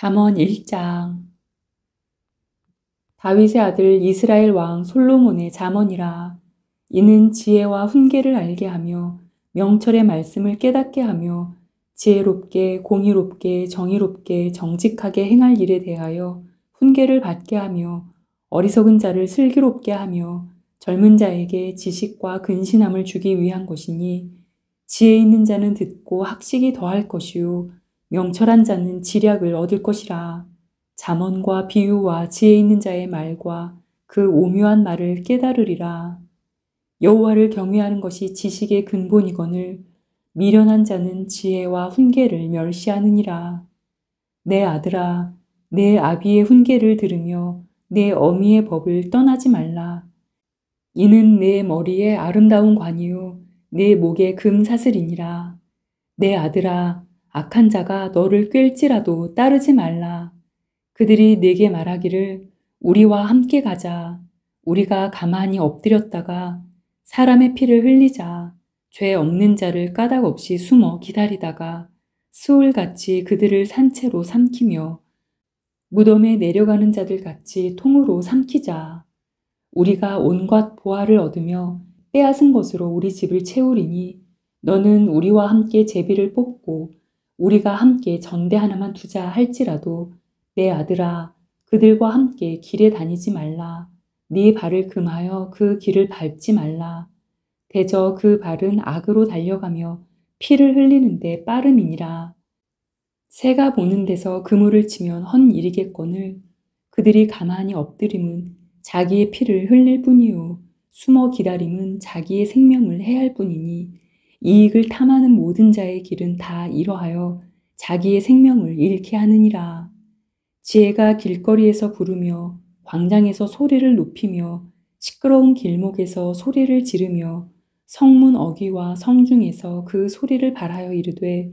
잠언 1장. 다윗의 아들 이스라엘 왕 솔로몬의 잠언이라. 이는 지혜와 훈계를 알게 하며 명철의 말씀을 깨닫게 하며 지혜롭게 공의롭게 정의롭게 정직하게 행할 일에 대하여 훈계를 받게 하며 어리석은 자를 슬기롭게 하며 젊은 자에게 지식과 근신함을 주기 위한 것이니, 지혜 있는 자는 듣고 학식이 더할 것이요 명철한 자는 지략을 얻을 것이라. 잠언과 비유와 지혜 있는 자의 말과 그 오묘한 말을 깨달으리라. 여호와를 경외하는 것이 지식의 근본이거늘 미련한 자는 지혜와 훈계를 멸시하느니라. 내 아들아, 내 아비의 훈계를 들으며 내 어미의 법을 떠나지 말라. 이는 내 머리에 아름다운 관이요 내 목에 금사슬이니라. 내 아들아, 악한 자가 너를 꿰을지라도 따르지 말라. 그들이 내게 말하기를 우리와 함께 가자. 우리가 가만히 엎드렸다가 사람의 피를 흘리자. 죄 없는 자를 까닭없이 숨어 기다리다가 수울같이 그들을 산채로 삼키며 무덤에 내려가는 자들 같이 통으로 삼키자. 우리가 온갖 보화를 얻으며 빼앗은 것으로 우리 집을 채우리니 너는 우리와 함께 제비를 뽑고 우리가 함께 전대 하나만 두자 할지라도 내 아들아, 그들과 함께 길에 다니지 말라. 네 발을 금하여 그 길을 밟지 말라. 대저 그 발은 악으로 달려가며 피를 흘리는데 빠름이니라. 새가 보는 데서 그물을 치면 헛 일이겠거늘 그들이 가만히 엎드림은 자기의 피를 흘릴 뿐이요 숨어 기다림은 자기의 생명을 해할 뿐이니, 이익을 탐하는 모든 자의 길은 다 이러하여 자기의 생명을 잃게 하느니라. 지혜가 길거리에서 부르며 광장에서 소리를 높이며 시끄러운 길목에서 소리를 지르며 성문 어귀와 성중에서 그 소리를 발하여 이르되,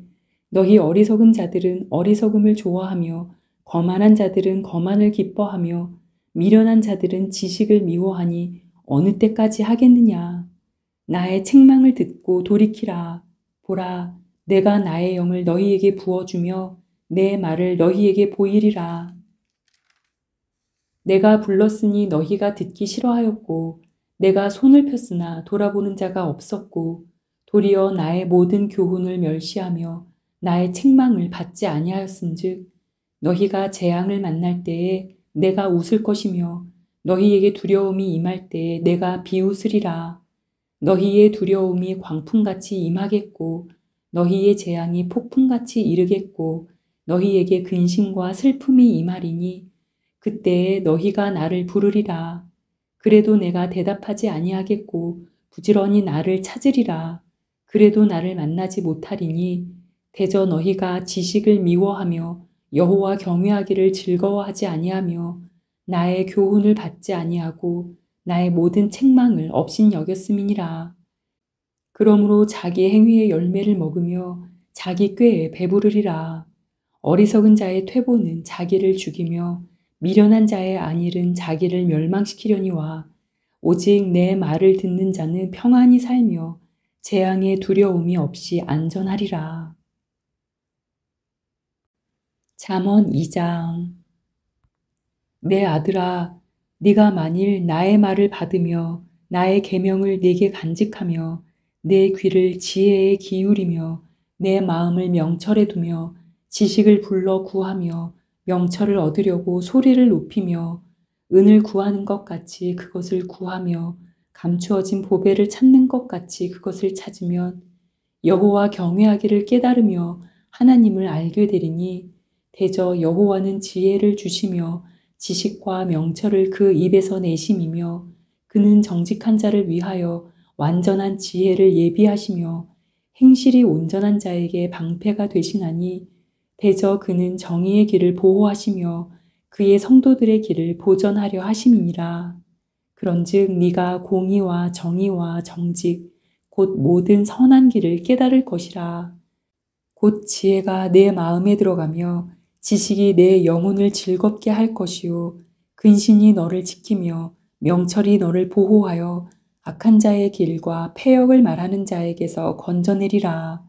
너희 어리석은 자들은 어리석음을 좋아하며 거만한 자들은 거만을 기뻐하며 미련한 자들은 지식을 미워하니 어느 때까지 하겠느냐. 나의 책망을 듣고 돌이키라. 보라, 내가 나의 영을 너희에게 부어주며 내 말을 너희에게 보이리라. 내가 불렀으니 너희가 듣기 싫어하였고 내가 손을 폈으나 돌아보는 자가 없었고 도리어 나의 모든 교훈을 멸시하며 나의 책망을 받지 아니하였은즉 너희가 재앙을 만날 때에 내가 웃을 것이며 너희에게 두려움이 임할 때에 내가 비웃으리라. 너희의 두려움이 광풍같이 임하겠고 너희의 재앙이 폭풍같이 이르겠고 너희에게 근심과 슬픔이 임하리니 그때에 너희가 나를 부르리라. 그래도 내가 대답하지 아니하겠고 부지런히 나를 찾으리라. 그래도 나를 만나지 못하리니 대저 너희가 지식을 미워하며 여호와 경외하기를 즐거워하지 아니하며 나의 교훈을 받지 아니하고 나의 모든 책망을 업신여겼음이니라. 그러므로 자기 행위의 열매를 먹으며 자기 꾀에 배부르리라. 어리석은 자의 퇴보는 자기를 죽이며 미련한 자의 안일은 자기를 멸망시키려니와 오직 내 말을 듣는 자는 평안히 살며 재앙의 두려움이 없이 안전하리라. 잠언 2장. 내 아들아, 네가 만일 나의 말을 받으며 나의 계명을 네게 간직하며 내 귀를 지혜에 기울이며 내 마음을 명철에 두며 지식을 불러 구하며 명철을 얻으려고 소리를 높이며 은을 구하는 것 같이 그것을 구하며 감추어진 보배를 찾는 것 같이 그것을 찾으면 여호와 경외하기를 깨달으며 하나님을 알게 되리니 대저 여호와는 지혜를 주시며 지식과 명철을 그 입에서 내심이며 그는 정직한 자를 위하여 완전한 지혜를 예비하시며 행실이 온전한 자에게 방패가 되시나니 대저 그는 정의의 길을 보호하시며 그의 성도들의 길을 보전하려 하심이니라. 그런즉 네가 공의와 정의와 정직 곧 모든 선한 길을 깨달을 것이라. 곧 지혜가 내 마음에 들어가며 지식이 내 영혼을 즐겁게 할 것이요 근신이 너를 지키며 명철이 너를 보호하여 악한 자의 길과 패역을 말하는 자에게서 건져내리라.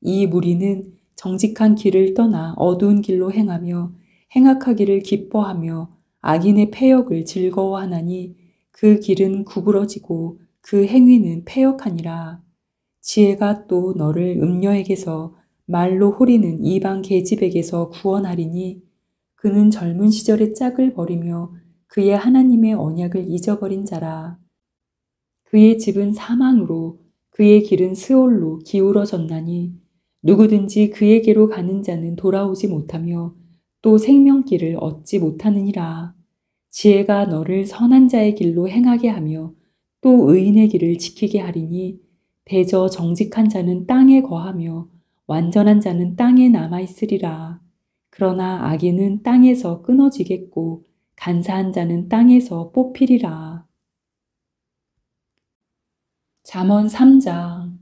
이 무리는 정직한 길을 떠나 어두운 길로 행하며 행악하기를 기뻐하며 악인의 패역을 즐거워하나니 그 길은 구부러지고 그 행위는 패역하니라. 지혜가 또 너를 음녀에게서 말로 호리는 이방 계집에게서 구원하리니 그는 젊은 시절의 짝을 버리며 그의 하나님의 언약을 잊어버린 자라. 그의 집은 사망으로 그의 길은 스올로 기울어졌나니 누구든지 그에게로 가는 자는 돌아오지 못하며 또 생명길을 얻지 못하느니라. 지혜가 너를 선한 자의 길로 행하게 하며 또 의인의 길을 지키게 하리니 대저 정직한 자는 땅에 거하며 완전한 자는 땅에 남아 있으리라. 그러나 악인은 땅에서 끊어지겠고 간사한 자는 땅에서 뽑히리라. 잠언 3장.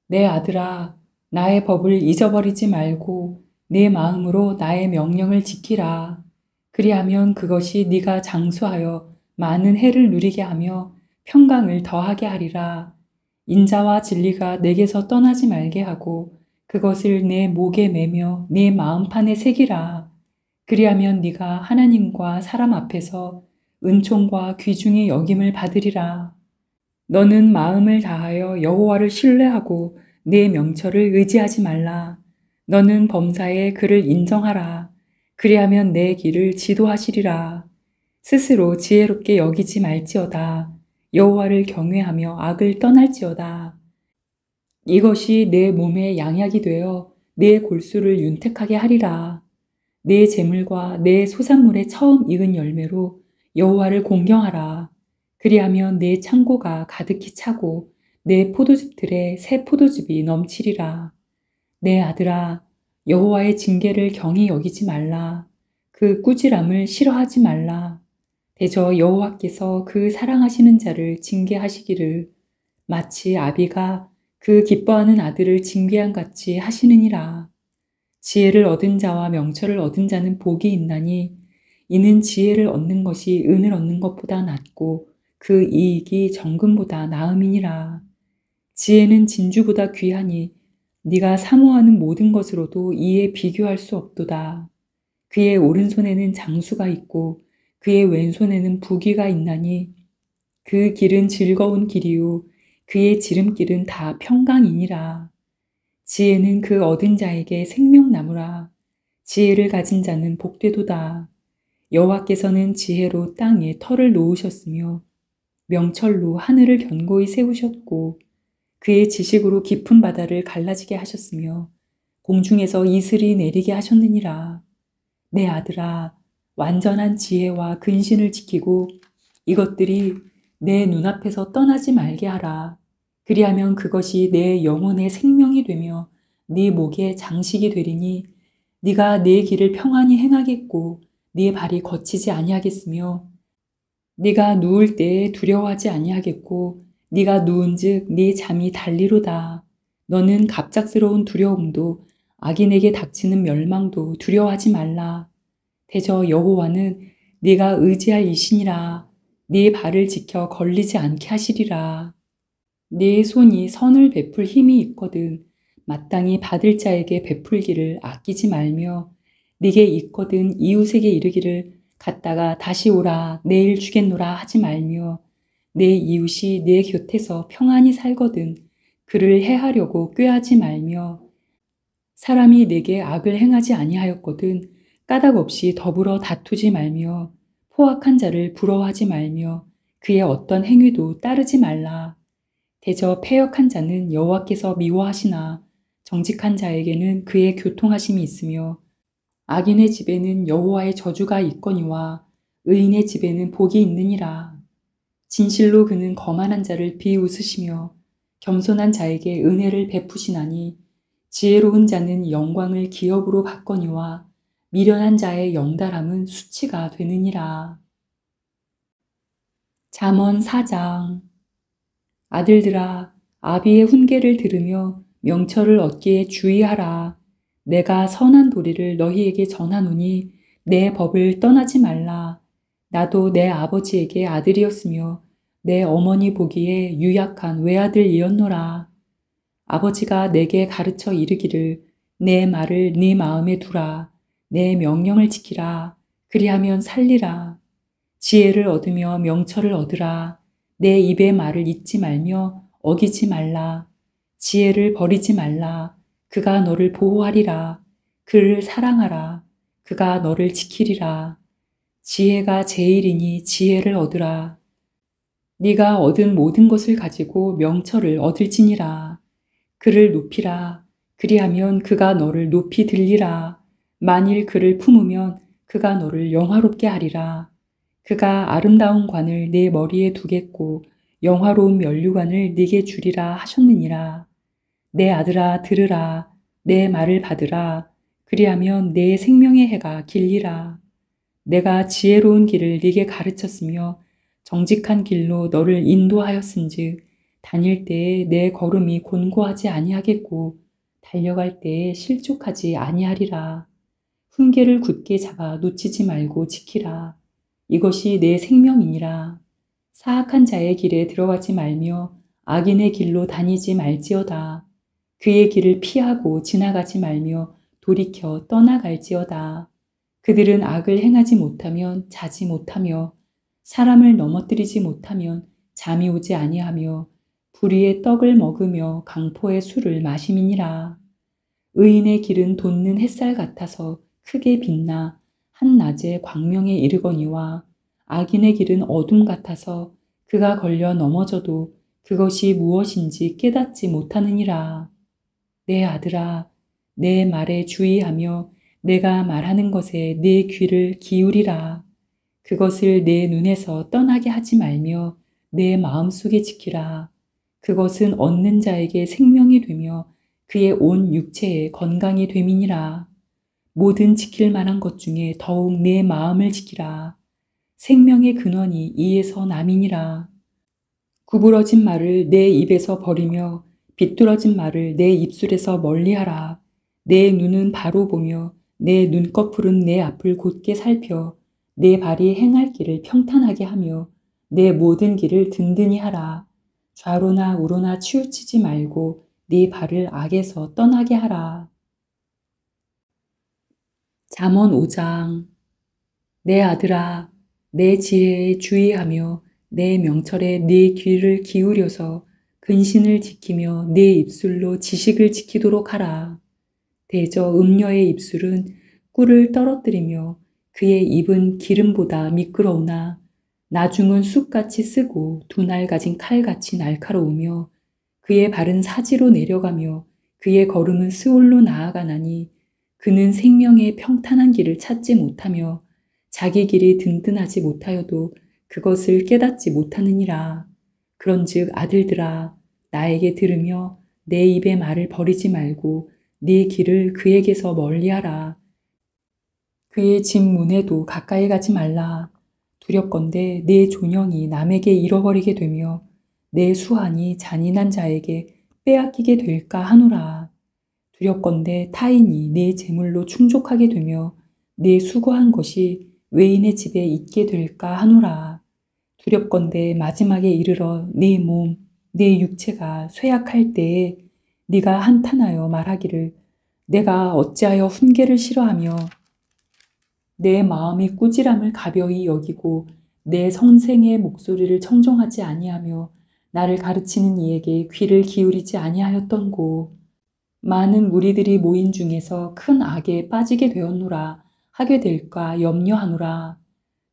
내 아들아, 나의 법을 잊어버리지 말고 내 마음으로 나의 명령을 지키라. 그리하면 그것이 네가 장수하여 많은 해를 누리게 하며 평강을 더하게 하리라. 인자와 진리가 내게서 떠나지 말게 하고 그것을 내 목에 매며 네 마음판에 새기라. 그리하면 네가 하나님과 사람 앞에서 은총과 귀중히 여김을 받으리라. 너는 마음을 다하여 여호와를 신뢰하고 내 명철을 의지하지 말라. 너는 범사에 그를 인정하라. 그리하면 내 길을 지도하시리라. 스스로 지혜롭게 여기지 말지어다. 여호와를 경외하며 악을 떠날지어다. 이것이 내 몸의 양약이 되어 내 골수를 윤택하게 하리라. 내 재물과 내 소산물의 처음 익은 열매로 여호와를 공경하라. 그리하면 내 창고가 가득히 차고 내 포도즙들에 새 포도즙이 넘치리라. 내 아들아, 여호와의 징계를 경히 여기지 말라. 그 꾸지람을 싫어하지 말라. 대저 여호와께서 그 사랑하시는 자를 징계하시기를 마치 아비가 그 기뻐하는 아들을 징계한 같이 하시느니라. 지혜를 얻은 자와 명철을 얻은 자는 복이 있나니 이는 지혜를 얻는 것이 은을 얻는 것보다 낫고 그 이익이 정금보다 나음이니라. 지혜는 진주보다 귀하니 네가 사모하는 모든 것으로도 이에 비교할 수 없도다. 그의 오른손에는 장수가 있고 그의 왼손에는 부귀가 있나니 그 길은 즐거운 길이요 그의 지름길은 다 평강이니라. 지혜는 그 얻은 자에게 생명나무라. 지혜를 가진 자는 복되도다. 여호와께서는 지혜로 땅에 터를 놓으셨으며 명철로 하늘을 견고히 세우셨고 그의 지식으로 깊은 바다를 갈라지게 하셨으며 공중에서 이슬이 내리게 하셨느니라. 내 아들아, 완전한 지혜와 근신을 지키고 이것들이 내 눈앞에서 떠나지 말게 하라. 그리하면 그것이 내 영혼의 생명이 되며 네 목의 장식이 되리니 네가 네 길을 평안히 행하겠고 네 발이 거치지 아니하겠으며 네가 누울 때에 두려워하지 아니하겠고 네가 누운즉 네 잠이 달리로다. 너는 갑작스러운 두려움도 악인에게 닥치는 멸망도 두려워하지 말라. 대저 여호와는 네가 의지할 이시니라. 네 발을 지켜 걸리지 않게 하시리라. 네 손이 선을 베풀 힘이 있거든 마땅히 받을 자에게 베풀기를 아끼지 말며 네게 있거든 이웃에게 이르기를 갔다가 다시 오라 내일 주겠노라 하지 말며 내 이웃이 내 곁에서 평안히 살거든 그를 해하려고 꾀하지 말며 사람이 내게 악을 행하지 아니하였거든 까닭 없이 더불어 다투지 말며 포악한 자를 부러워하지 말며 그의 어떤 행위도 따르지 말라. 대저 패역한 자는 여호와께서 미워하시나 정직한 자에게는 그의 교통하심이 있으며 악인의 집에는 여호와의 저주가 있거니와 의인의 집에는 복이 있느니라. 진실로 그는 거만한 자를 비웃으시며 겸손한 자에게 은혜를 베푸시나니 지혜로운 자는 영광을 기업으로 받거니와 미련한 자의 영달함은 수치가 되느니라. 잠언 4장. 아들들아, 아비의 훈계를 들으며 명철을 얻기에 주의하라. 내가 선한 도리를 너희에게 전하노니 내 법을 떠나지 말라. 나도 내 아버지에게 아들이었으며 내 어머니 보기에 유약한 외아들이었노라. 아버지가 내게 가르쳐 이르기를 내 말을 네 마음에 두라. 내 명령을 지키라. 그리하면 살리라. 지혜를 얻으며 명철을 얻으라. 내 입의 말을 잊지 말며 어기지 말라. 지혜를 버리지 말라. 그가 너를 보호하리라. 그를 사랑하라. 그가 너를 지키리라. 지혜가 제일이니 지혜를 얻으라. 네가 얻은 모든 것을 가지고 명철을 얻을지니라. 그를 높이라. 그리하면 그가 너를 높이 들리라. 만일 그를 품으면 그가 너를 영화롭게 하리라. 그가 아름다운 관을 네 머리에 두겠고 영화로운 면류관을 네게 주리라 하셨느니라. 내 아들아 들으라. 내 말을 받으라. 그리하면 내 생명의 해가 길리라. 내가 지혜로운 길을 네게 가르쳤으며 정직한 길로 너를 인도하였은즉 다닐 때에 내 걸음이 곤고하지 아니하겠고 달려갈 때에 실족하지 아니하리라. 훈계를 굳게 잡아 놓치지 말고 지키라. 이것이 내 생명이니라. 사악한 자의 길에 들어가지 말며 악인의 길로 다니지 말지어다. 그의 길을 피하고 지나가지 말며 돌이켜 떠나갈지어다. 그들은 악을 행하지 못하면 자지 못하며 사람을 넘어뜨리지 못하면 잠이 오지 아니하며 불의의 떡을 먹으며 강포의 술을 마심이니라. 의인의 길은 돋는 햇살 같아서 크게 빛나 한낮에 광명에 이르거니와 악인의 길은 어둠 같아서 그가 걸려 넘어져도 그것이 무엇인지 깨닫지 못하느니라. 내 아들아, 내 말에 주의하며 내가 말하는 것에 내 귀를 기울이라. 그것을 내 눈에서 떠나게 하지 말며 내 마음속에 지키라. 그것은 얻는 자에게 생명이 되며 그의 온 육체에 건강이 됨이니라. 모든 지킬 만한 것 중에 더욱 내 마음을 지키라. 생명의 근원이 이에서 남이니라. 구부러진 말을 내 입에서 버리며 비뚤어진 말을 내 입술에서 멀리하라. 내 눈은 바로 보며 내 눈꺼풀은 내 앞을 곧게 살펴 내 발이 행할 길을 평탄하게 하며 내 모든 길을 든든히 하라. 좌로나 우로나 치우치지 말고 네 발을 악에서 떠나게 하라. 잠언 5장. 내 아들아, 내 지혜에 주의하며 내 명철에 네 귀를 기울여서 근신을 지키며 네 입술로 지식을 지키도록 하라. 대저 음녀의 입술은 꿀을 떨어뜨리며 그의 입은 기름보다 미끄러우나 나중은 쑥같이 쓰고 두 날 가진 칼같이 날카로우며 그의 발은 사지로 내려가며 그의 걸음은 스올로 나아가나니 그는 생명의 평탄한 길을 찾지 못하며 자기 길이 든든하지 못하여도 그것을 깨닫지 못하느니라. 그런즉 아들들아 나에게 들으며 내 입의 말을 버리지 말고 네 길을 그에게서 멀리하라. 그의 집 문에도 가까이 가지 말라. 두렵건대 내 존영이 남에게 잃어버리게 되며 내 수한이 잔인한 자에게 빼앗기게 될까 하노라. 두렵건대 타인이 내 재물로 충족하게 되며 내 수고한 것이 외인의 집에 있게 될까 하노라. 두렵건대 마지막에 이르러 네 몸, 네 육체가 쇠약할 때에 네가 한탄하여 말하기를 내가 어찌하여 훈계를 싫어하며 내 마음이 꾸지람을 가벼이 여기고 내 선생의 목소리를 청종하지 아니하며 나를 가르치는 이에게 귀를 기울이지 아니하였던고. 많은 무리들이 모인 중에서 큰 악에 빠지게 되었노라 하게 될까 염려하노라.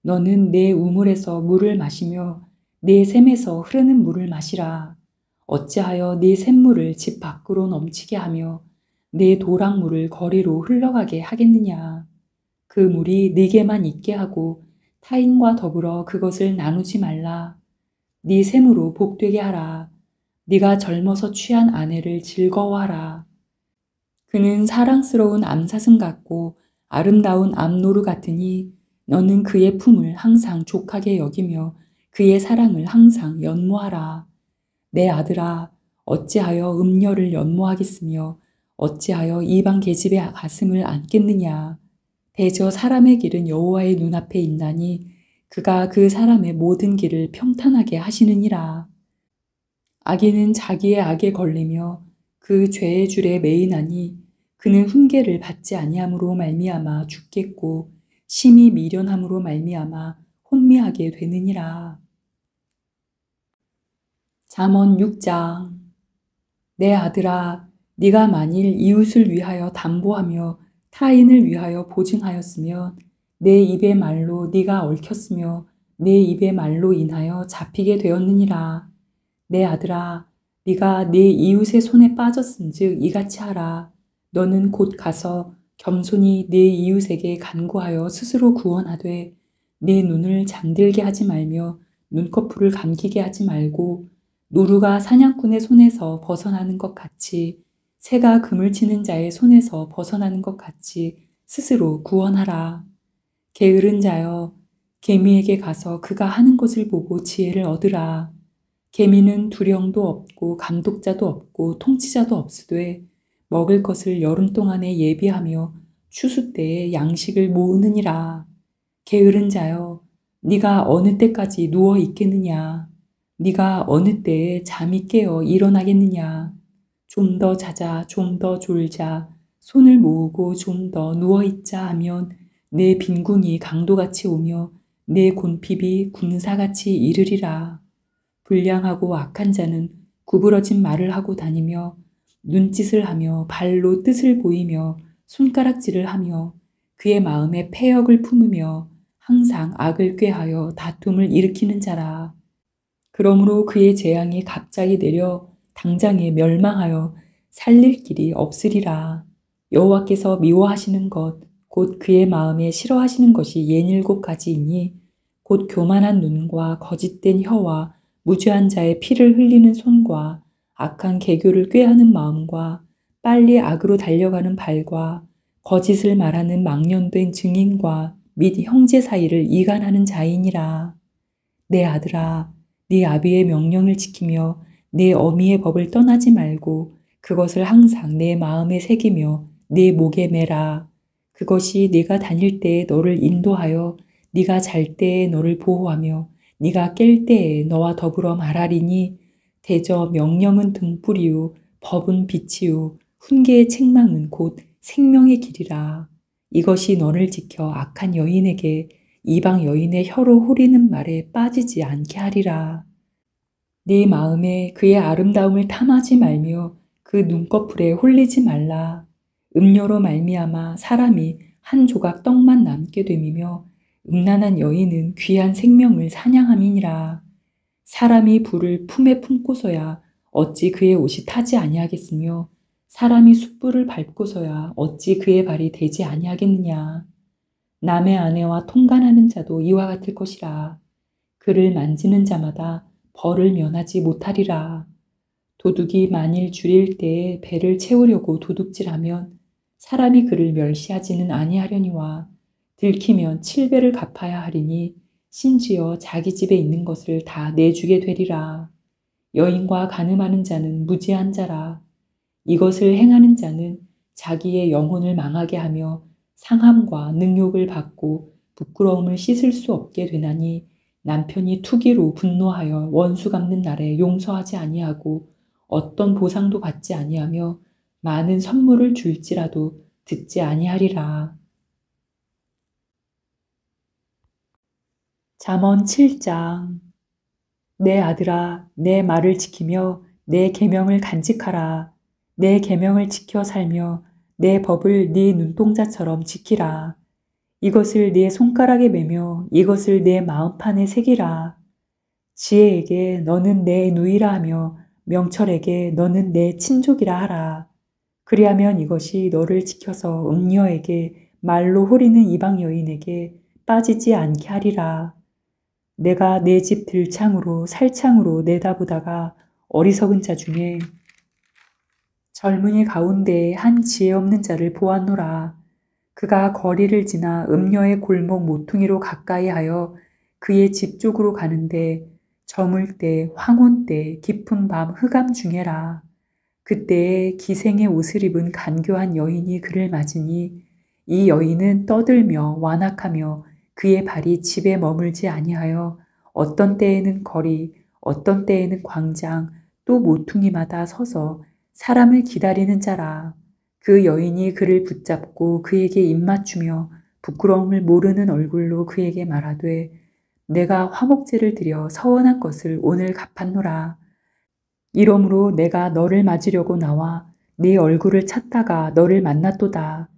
너는 내 우물에서 물을 마시며 내 샘에서 흐르는 물을 마시라. 어찌하여 네 샘물을 집 밖으로 넘치게 하며 내 도랑물을 거리로 흘러가게 하겠느냐. 그 물이 네게만 있게 하고 타인과 더불어 그것을 나누지 말라. 네 샘으로 복되게 하라. 네가 젊어서 취한 아내를 즐거워하라. 그는 사랑스러운 암사슴 같고 아름다운 암노루 같으니 너는 그의 품을 항상 족하게 여기며 그의 사랑을 항상 연모하라. 내 아들아, 어찌하여 음녀를 연모하겠으며 어찌하여 이방 계집의 가슴을 안겠느냐. 대저 사람의 길은 여호와의 눈앞에 있나니 그가 그 사람의 모든 길을 평탄하게 하시느니라. 악인은 자기의 악에 걸리며 그 죄의 줄에 매이나니 그는 훈계를 받지 아니함으로 말미암아 죽겠고 심히 미련함으로 말미암아 혼미하게 되느니라. 잠언 6장. 내 아들아, 네가 만일 이웃을 위하여 담보하며 타인을 위하여 보증하였으면 내 입의 말로 네가 얽혔으며 내 입의 말로 인하여 잡히게 되었느니라. 내 아들아, 네가 네 이웃의 손에 빠졌은즉 이같이 하라. 너는 곧 가서 겸손히 네 이웃에게 간구하여 스스로 구원하되 내 눈을 잠들게 하지 말며 눈꺼풀을 감기게 하지 말고 노루가 사냥꾼의 손에서 벗어나는 것 같이 새가 그물 치는 자의 손에서 벗어나는 것 같이 스스로 구원하라. 게으른 자여, 개미에게 가서 그가 하는 것을 보고 지혜를 얻으라. 개미는 두령도 없고 감독자도 없고 통치자도 없으되 먹을 것을 여름 동안에 예비하며 추수 때에 양식을 모으느니라. 게으른 자여, 네가 어느 때까지 누워 있겠느냐? 네가 어느 때에 잠이 깨어 일어나겠느냐? 좀 더 자자, 좀 더 졸자, 손을 모으고 좀 더 누워 있자 하면 내 빈궁이 강도같이 오며 내 곤핍이 군사같이 이르리라. 불량하고 악한 자는 구부러진 말을 하고 다니며 눈짓을 하며 발로 뜻을 보이며 손가락질을 하며 그의 마음에 패역을 품으며 항상 악을 꾀하여 다툼을 일으키는 자라. 그러므로 그의 재앙이 갑자기 내려 당장에 멸망하여 살릴 길이 없으리라. 여호와께서 미워하시는 것, 곧 그의 마음에 싫어하시는 것이 67가지이니 곧 교만한 눈과 거짓된 혀와 무죄한 자의 피를 흘리는 손과 악한 개교를 꾀하는 마음과 빨리 악으로 달려가는 발과 거짓을 말하는 망령된 증인과 및 형제 사이를 이간하는 자이니라. 내 아들아, 네 아비의 명령을 지키며 네 어미의 법을 떠나지 말고 그것을 항상 내 마음에 새기며 내 목에 매라. 그것이 네가 다닐 때에 너를 인도하여 네가 잘 때에 너를 보호하며 네가 깰 때에 너와 더불어 말하리니 대저 명령은 등불이요 법은 빛이요 훈계의 책망은 곧 생명의 길이라. 이것이 너를 지켜 악한 여인에게 이방 여인의 혀로 후리는 말에 빠지지 않게 하리라. 네 마음에 그의 아름다움을 탐하지 말며 그 눈꺼풀에 홀리지 말라. 음료로 말미암아 사람이 한 조각 떡만 남게 됨이며 음란한 여인은 귀한 생명을 사냥함이니라. 사람이 불을 품에 품고서야 어찌 그의 옷이 타지 아니하겠으며 사람이 숯불을 밟고서야 어찌 그의 발이 되지 아니하겠느냐. 남의 아내와 통간하는 자도 이와 같을 것이라. 그를 만지는 자마다 벌을 면하지 못하리라. 도둑이 만일 줄일 때에 배를 채우려고 도둑질하면 사람이 그를 멸시하지는 아니하려니와 들키면 7배를 갚아야 하리니 심지어 자기 집에 있는 것을 다 내주게 되리라. 여인과 간음하는 자는 무지한 자라. 이것을 행하는 자는 자기의 영혼을 망하게 하며 상함과 능욕을 받고 부끄러움을 씻을 수 없게 되나니 남편이 투기로 분노하여 원수 갚는 날에 용서하지 아니하고 어떤 보상도 받지 아니하며 많은 선물을 줄지라도 듣지 아니하리라. 잠언 7장. 내 아들아, 내 말을 지키며 내 계명을 간직하라. 내 계명을 지켜 살며 내 법을 네 눈동자처럼 지키라. 이것을 네 손가락에 매며 이것을 네 마음판에 새기라. 지혜에게 너는 내 누이라 하며 명철에게 너는 내 친족이라 하라. 그리하면 이것이 너를 지켜서 음녀에게 말로 호리는 이방 여인에게 빠지지 않게 하리라. 내가 내 집 들창으로 살창으로 내다보다가 어리석은 자 중에 젊은이 가운데에 한 지혜 없는 자를 보았노라. 그가 거리를 지나 음녀의 골목 모퉁이로 가까이 하여 그의 집 쪽으로 가는데 저물 때 황혼 때 깊은 밤 흑암 중에라. 그때에 기생의 옷을 입은 간교한 여인이 그를 맞으니 이 여인은 떠들며 완악하며 그의 발이 집에 머물지 아니하여 어떤 때에는 거리 어떤 때에는 광장 또 모퉁이마다 서서 사람을 기다리는 자라. 그 여인이 그를 붙잡고 그에게 입맞추며 부끄러움을 모르는 얼굴로 그에게 말하되 내가 화목제를 드려 서원한 것을 오늘 갚았노라. 이러므로 내가 너를 맞으려고 나와 네 얼굴을 찾다가 너를 만났도다.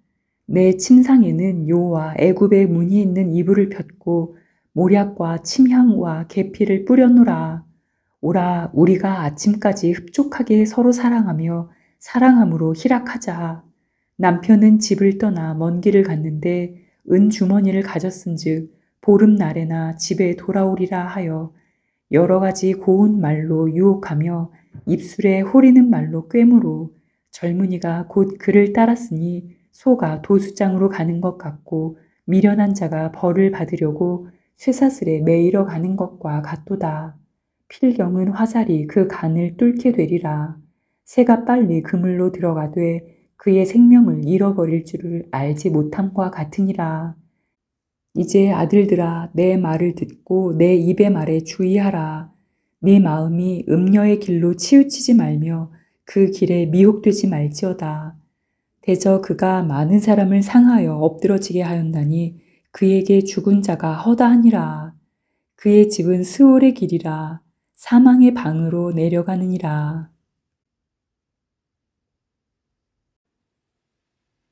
내 침상에는 요와 애굽의 무늬 있는 이불을 폈고 모략과 침향과 계피를 뿌렸노라. 오라 우리가 아침까지 흡족하게 서로 사랑하며 사랑함으로 희락하자. 남편은 집을 떠나 먼 길을 갔는데 은 주머니를 가졌은즉 보름날에나 집에 돌아오리라 하여 여러 가지 고운 말로 유혹하며 입술에 호리는 말로 꿰므로 젊은이가 곧 그를 따랐으니 소가 도수장으로 가는 것 같고 미련한 자가 벌을 받으려고 쇠사슬에 매이러 가는 것과 같도다. 필경은 화살이 그 간을 뚫게 되리라. 새가 빨리 그물로 들어가되 그의 생명을 잃어버릴 줄을 알지 못함과 같으니라. 이제 아들들아 내 말을 듣고 내 입의 말에 주의하라. 네 마음이 음녀의 길로 치우치지 말며 그 길에 미혹되지 말지어다. 대저 그가 많은 사람을 상하여 엎드러지게 하였나니 그에게 죽은 자가 허다하니라. 그의 집은 스올의 길이라 사망의 방으로 내려가느니라.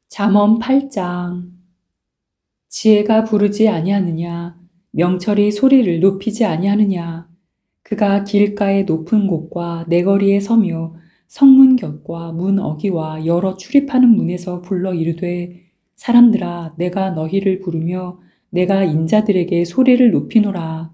잠언 8장. 지혜가 부르지 아니하느냐 명철이 소리를 높이지 아니하느냐. 그가 길가의 높은 곳과 내거리에 서며 성문 곁과 문 어기와 여러 출입하는 문에서 불러 이르되 사람들아 내가 너희를 부르며 내가 인자들에게 소리를 높이노라.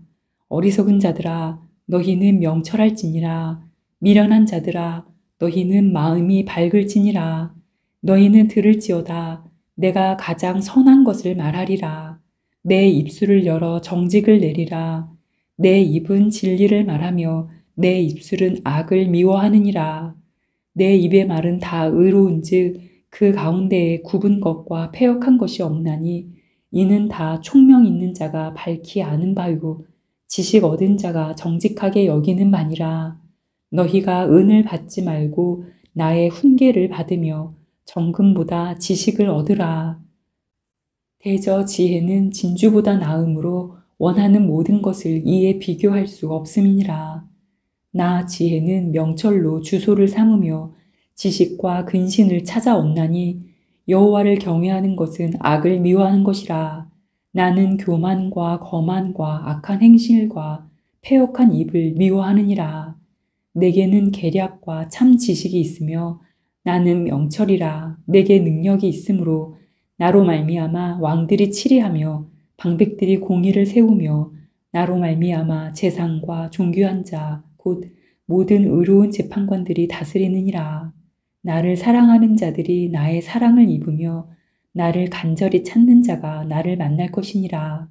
어리석은 자들아 너희는 명철할지니라. 미련한 자들아 너희는 마음이 밝을지니라. 너희는 들을지어다. 내가 가장 선한 것을 말하리라. 내 입술을 열어 정직을 내리라. 내 입은 진리를 말하며 내 입술은 악을 미워하느니라. 내 입의 말은 다 의로운즉 그 가운데에 굽은 것과 패역한 것이 없나니 이는 다 총명 있는 자가 밝히 아는 바요 지식 얻은 자가 정직하게 여기는 바니라. 너희가 은을 받지 말고 나의 훈계를 받으며 정금보다 지식을 얻으라. 대저 지혜는 진주보다 나음으로 원하는 모든 것을 이에 비교할 수 없음이니라. 나 지혜는 명철로 주소를 삼으며 지식과 근신을 찾아온나니 여호와를 경외하는 것은 악을 미워하는 것이라. 나는 교만과 거만과 악한 행실과 패역한 입을 미워하느니라. 내게는 계략과 참 지식이 있으며 나는 명철이라. 내게 능력이 있으므로 나로 말미암아 왕들이 치리하며 방백들이 공의를 세우며 나로 말미암아 재상과 존귀한 자 곧 모든 의로운 재판관들이 다스리느니라. 나를 사랑하는 자들이 나의 사랑을 입으며 나를 간절히 찾는 자가 나를 만날 것이니라.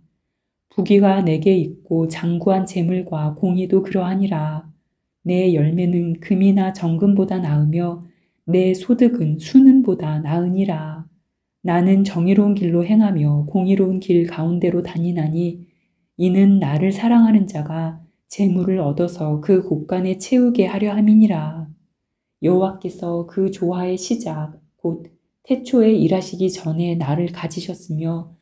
부귀가 내게 있고 장구한 재물과 공의도 그러하니라. 내 열매는 금이나 정금보다 나으며 내 소득은 수는보다 나으니라. 나는 정의로운 길로 행하며 공의로운 길 가운데로 다니나니 이는 나를 사랑하는 자가 재물을 얻어서 그 곳간에 채우게 하려 함이니라. 여호와께서 그 조화의 시작 곧 태초에 일하시기 전에 나를 가지셨으며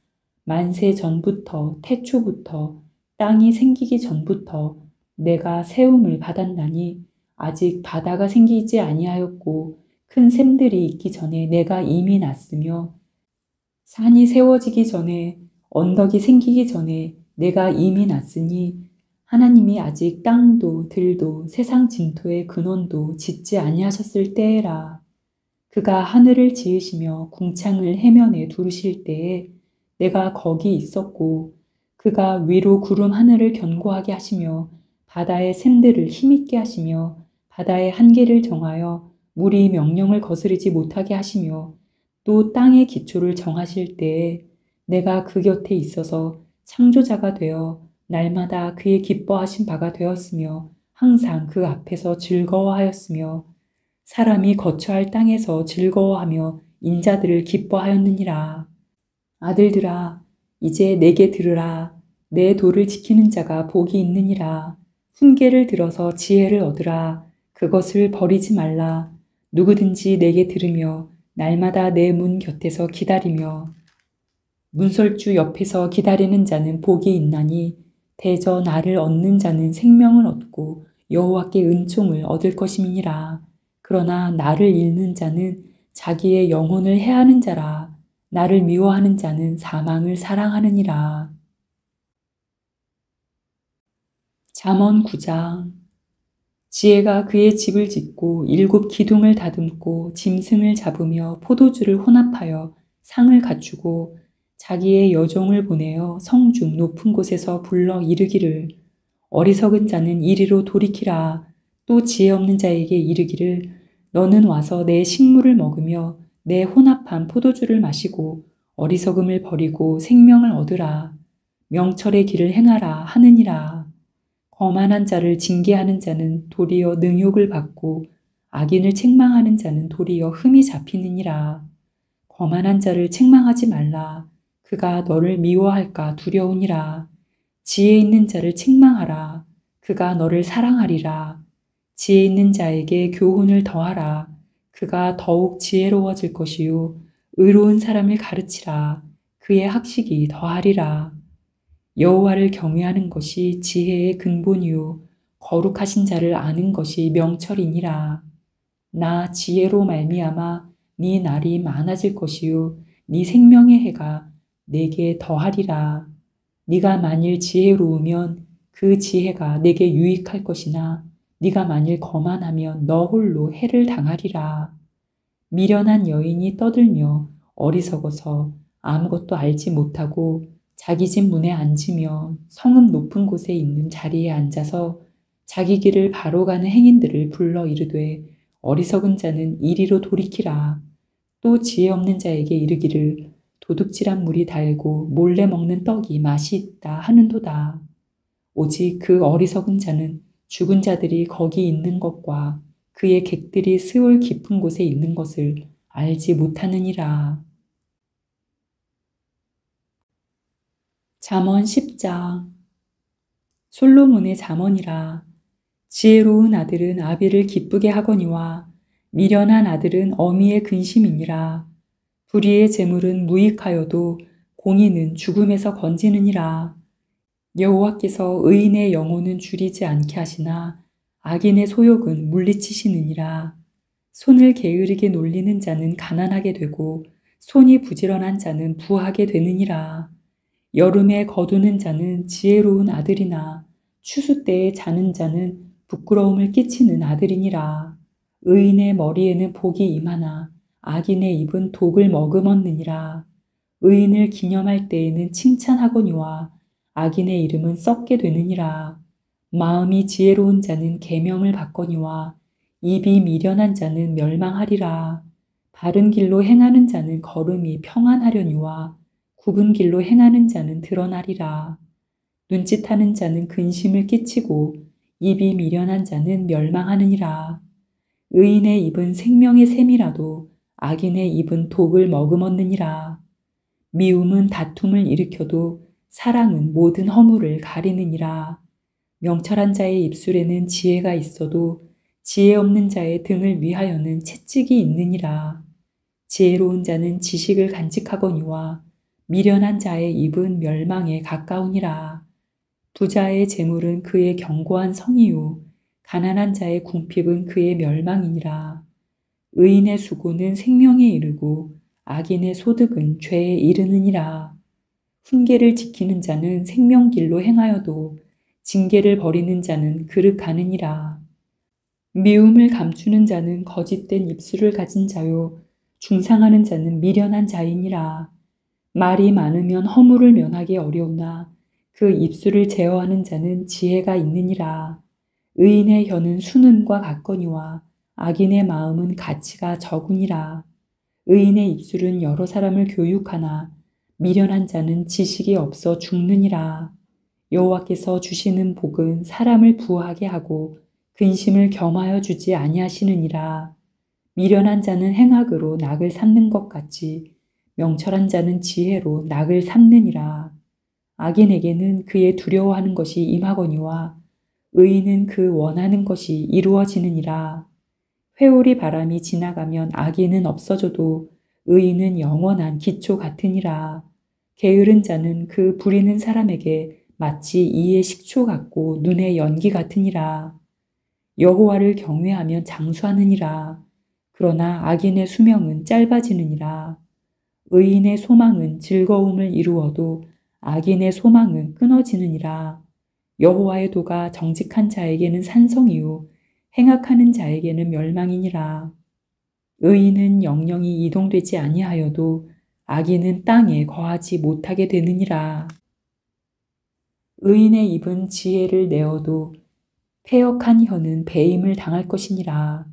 만세 전부터 태초부터 땅이 생기기 전부터 내가 세움을 받았나니 아직 바다가 생기지 아니하였고 큰 샘들이 있기 전에 내가 이미 났으며 산이 세워지기 전에 언덕이 생기기 전에 내가 이미 났으니 하나님이 아직 땅도 들도 세상 진토의 근원도 짓지 아니하셨을 때에라. 그가 하늘을 지으시며 궁창을 해면에 두르실 때에 내가 거기 있었고 그가 위로 구름 하늘을 견고하게 하시며 바다의 샘들을 힘있게 하시며 바다의 한계를 정하여 물이 명령을 거스르지 못하게 하시며 또 땅의 기초를 정하실 때에 내가 그 곁에 있어서 창조자가 되어 날마다 그의 기뻐하신 바가 되었으며 항상 그 앞에서 즐거워하였으며 사람이 거처할 땅에서 즐거워하며 인자들을 기뻐하였느니라. 아들들아 이제 내게 들으라. 내 도를 지키는 자가 복이 있느니라. 훈계를 들어서 지혜를 얻으라. 그것을 버리지 말라. 누구든지 내게 들으며 날마다 내 문 곁에서 기다리며 문설주 옆에서 기다리는 자는 복이 있나니 대저 나를 얻는 자는 생명을 얻고 여호와께 은총을 얻을 것임이니라. 그러나 나를 잃는 자는 자기의 영혼을 해하는 자라. 나를 미워하는 자는 사망을 사랑하느니라. 잠언 9장. 지혜가 그의 집을 짓고 7 기둥을 다듬고 짐승을 잡으며 포도주를 혼합하여 상을 갖추고 자기의 여종을 보내어 성중 높은 곳에서 불러 이르기를 어리석은 자는 이리로 돌이키라. 또 지혜 없는 자에게 이르기를 너는 와서 내 식물을 먹으며 내 혼합한 포도주를 마시고 어리석음을 버리고 생명을 얻으라. 명철의 길을 행하라 하느니라. 거만한 자를 징계하는 자는 도리어 능욕을 받고 악인을 책망하는 자는 도리어 흠이 잡히느니라. 거만한 자를 책망하지 말라. 그가 너를 미워할까 두려우니라. 지혜 있는 자를 책망하라. 그가 너를 사랑하리라. 지혜 있는 자에게 교훈을 더하라. 그가 더욱 지혜로워질 것이요. 의로운 사람을 가르치라. 그의 학식이 더하리라. 여호와를 경외하는 것이 지혜의 근본이요. 거룩하신 자를 아는 것이 명철이니라. 나 지혜로 말미암아 네 날이 많아질 것이요. 네 생명의 해가 내게 더하리라. 네가 만일 지혜로우면 그 지혜가 내게 유익할 것이나 네가 만일 거만하면 너 홀로 해를 당하리라. 미련한 여인이 떠들며 어리석어서 아무것도 알지 못하고 자기 집 문에 앉으며 성읍 높은 곳에 있는 자리에 앉아서 자기 길을 바로 가는 행인들을 불러 이르되 어리석은 자는 이리로 돌이키라. 또 지혜 없는 자에게 이르기를 도둑질한 물이 달고 몰래 먹는 떡이 맛이 있다 하는도다. 오직 그 어리석은 자는 죽은 자들이 거기 있는 것과 그의 객들이 스올 깊은 곳에 있는 것을 알지 못하느니라. 잠언 10장. 솔로몬의 잠언이라. 지혜로운 아들은 아비를 기쁘게 하거니와 미련한 아들은 어미의 근심이니라. 불의의 재물은 무익하여도 공의는 죽음에서 건지느니라. 여호와께서 의인의 영혼은 줄이지 않게 하시나 악인의 소욕은 물리치시느니라. 손을 게으르게 놀리는 자는 가난하게 되고 손이 부지런한 자는 부하게 되느니라. 여름에 거두는 자는 지혜로운 아들이나 추수 때에 자는 자는 부끄러움을 끼치는 아들이니라. 의인의 머리에는 복이 임하나 악인의 입은 독을 머금었느니라. 의인을 기념할 때에는 칭찬하거니와 악인의 이름은 썩게 되느니라. 마음이 지혜로운 자는 계명을 받거니와 입이 미련한 자는 멸망하리라. 바른 길로 행하는 자는 걸음이 평안하려니와 굽은 길로 행하는 자는 드러나리라. 눈짓하는 자는 근심을 끼치고 입이 미련한 자는 멸망하느니라. 의인의 입은 생명의 샘이라도 악인의 입은 독을 머금었느니라. 미움은 다툼을 일으켜도 사랑은 모든 허물을 가리느니라. 명철한 자의 입술에는 지혜가 있어도 지혜 없는 자의 등을 위하여는 채찍이 있느니라. 지혜로운 자는 지식을 간직하거니와 미련한 자의 입은 멸망에 가까우니라. 부자의 재물은 그의 견고한 성이요 가난한 자의 궁핍은 그의 멸망이니라. 의인의 수고는 생명에 이르고 악인의 소득은 죄에 이르느니라. 훈계를 지키는 자는 생명길로 행하여도 징계를 버리는 자는 그릇가느니라. 미움을 감추는 자는 거짓된 입술을 가진 자요 중상하는 자는 미련한 자이니라. 말이 많으면 허물을 면하기 어려우나 그 입술을 제어하는 자는 지혜가 있느니라. 의인의 혀는 수는과 같거니와 악인의 마음은 가치가 적으니라. 의인의 입술은 여러 사람을 교육하나 미련한 자는 지식이 없어 죽느니라. 여호와께서 주시는 복은 사람을 부하게 하고 근심을 겸하여 주지 아니하시느니라. 미련한 자는 행악으로 낙을 삼는 것 같이 명철한 자는 지혜로 낙을 삼느니라. 악인에게는 그의 두려워하는 것이 임하거니와 의인은 그 원하는 것이 이루어지느니라. 회오리 바람이 지나가면 악인은 없어져도 의인은 영원한 기초 같으니라. 게으른 자는 그 부리는 사람에게 마치 이의 식초 같고 눈의 연기 같으니라. 여호와를 경외하면 장수하느니라. 그러나 악인의 수명은 짧아지느니라. 의인의 소망은 즐거움을 이루어도 악인의 소망은 끊어지느니라. 여호와의 도가 정직한 자에게는 산성이요 행악하는 자에게는 멸망이니라. 의인은 영영이 이동되지 아니하여도 악인은 땅에 거하지 못하게 되느니라. 의인의 입은 지혜를 내어도 패역한 혀는 배임을 당할 것이니라.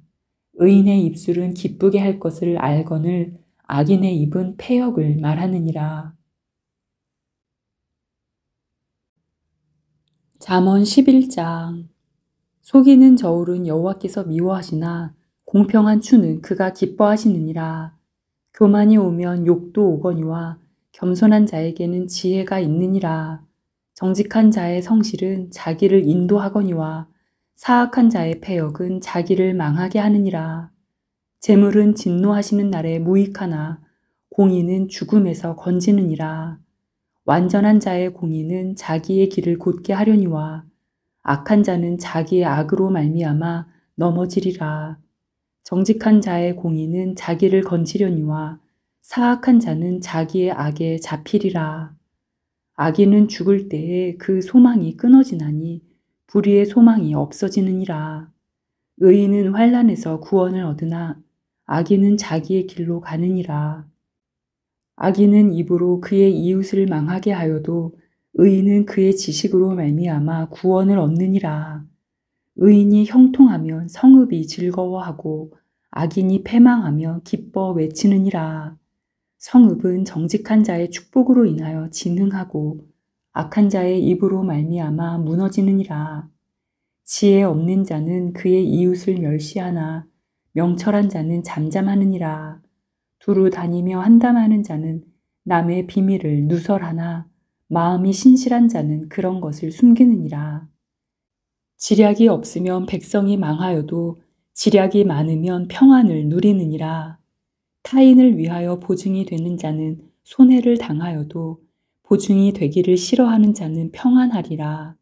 의인의 입술은 기쁘게 할 것을 알거늘 악인의 입은 패역을 말하느니라. 잠언 11장. 속이는 저울은 여호와께서 미워하시나 공평한 추는 그가 기뻐하시느니라. 교만이 오면 욕도 오거니와 겸손한 자에게는 지혜가 있느니라. 정직한 자의 성실은 자기를 인도하거니와 사악한 자의 패역은 자기를 망하게 하느니라. 재물은 진노하시는 날에 무익하나 공의는 죽음에서 건지느니라. 완전한 자의 공의는 자기의 길을 곧게 하려니와 악한 자는 자기의 악으로 말미암아 넘어지리라. 정직한 자의 공의는 자기를 건지려니와 사악한 자는 자기의 악에 잡히리라. 악인은 죽을 때에 그 소망이 끊어지나니 불의의 소망이 없어지느니라. 의인은 환난에서 구원을 얻으나 악인은 자기의 길로 가느니라. 악인은 입으로 그의 이웃을 망하게 하여도 의인은 그의 지식으로 말미암아 구원을 얻느니라. 의인이 형통하면 성읍이 즐거워하고 악인이 패망하며 기뻐 외치느니라. 성읍은 정직한 자의 축복으로 인하여 진흥하고 악한 자의 입으로 말미암아 무너지느니라. 지혜 없는 자는 그의 이웃을 멸시하나 명철한 자는 잠잠하느니라. 두루 다니며 한담하는 자는 남의 비밀을 누설하나 마음이 신실한 자는 그런 것을 숨기느니라. 지략이 없으면 백성이 망하여도 지략이 많으면 평안을 누리느니라. 타인을 위하여 보증이 되는 자는 손해를 당하여도 보증이 되기를 싫어하는 자는 평안하리라.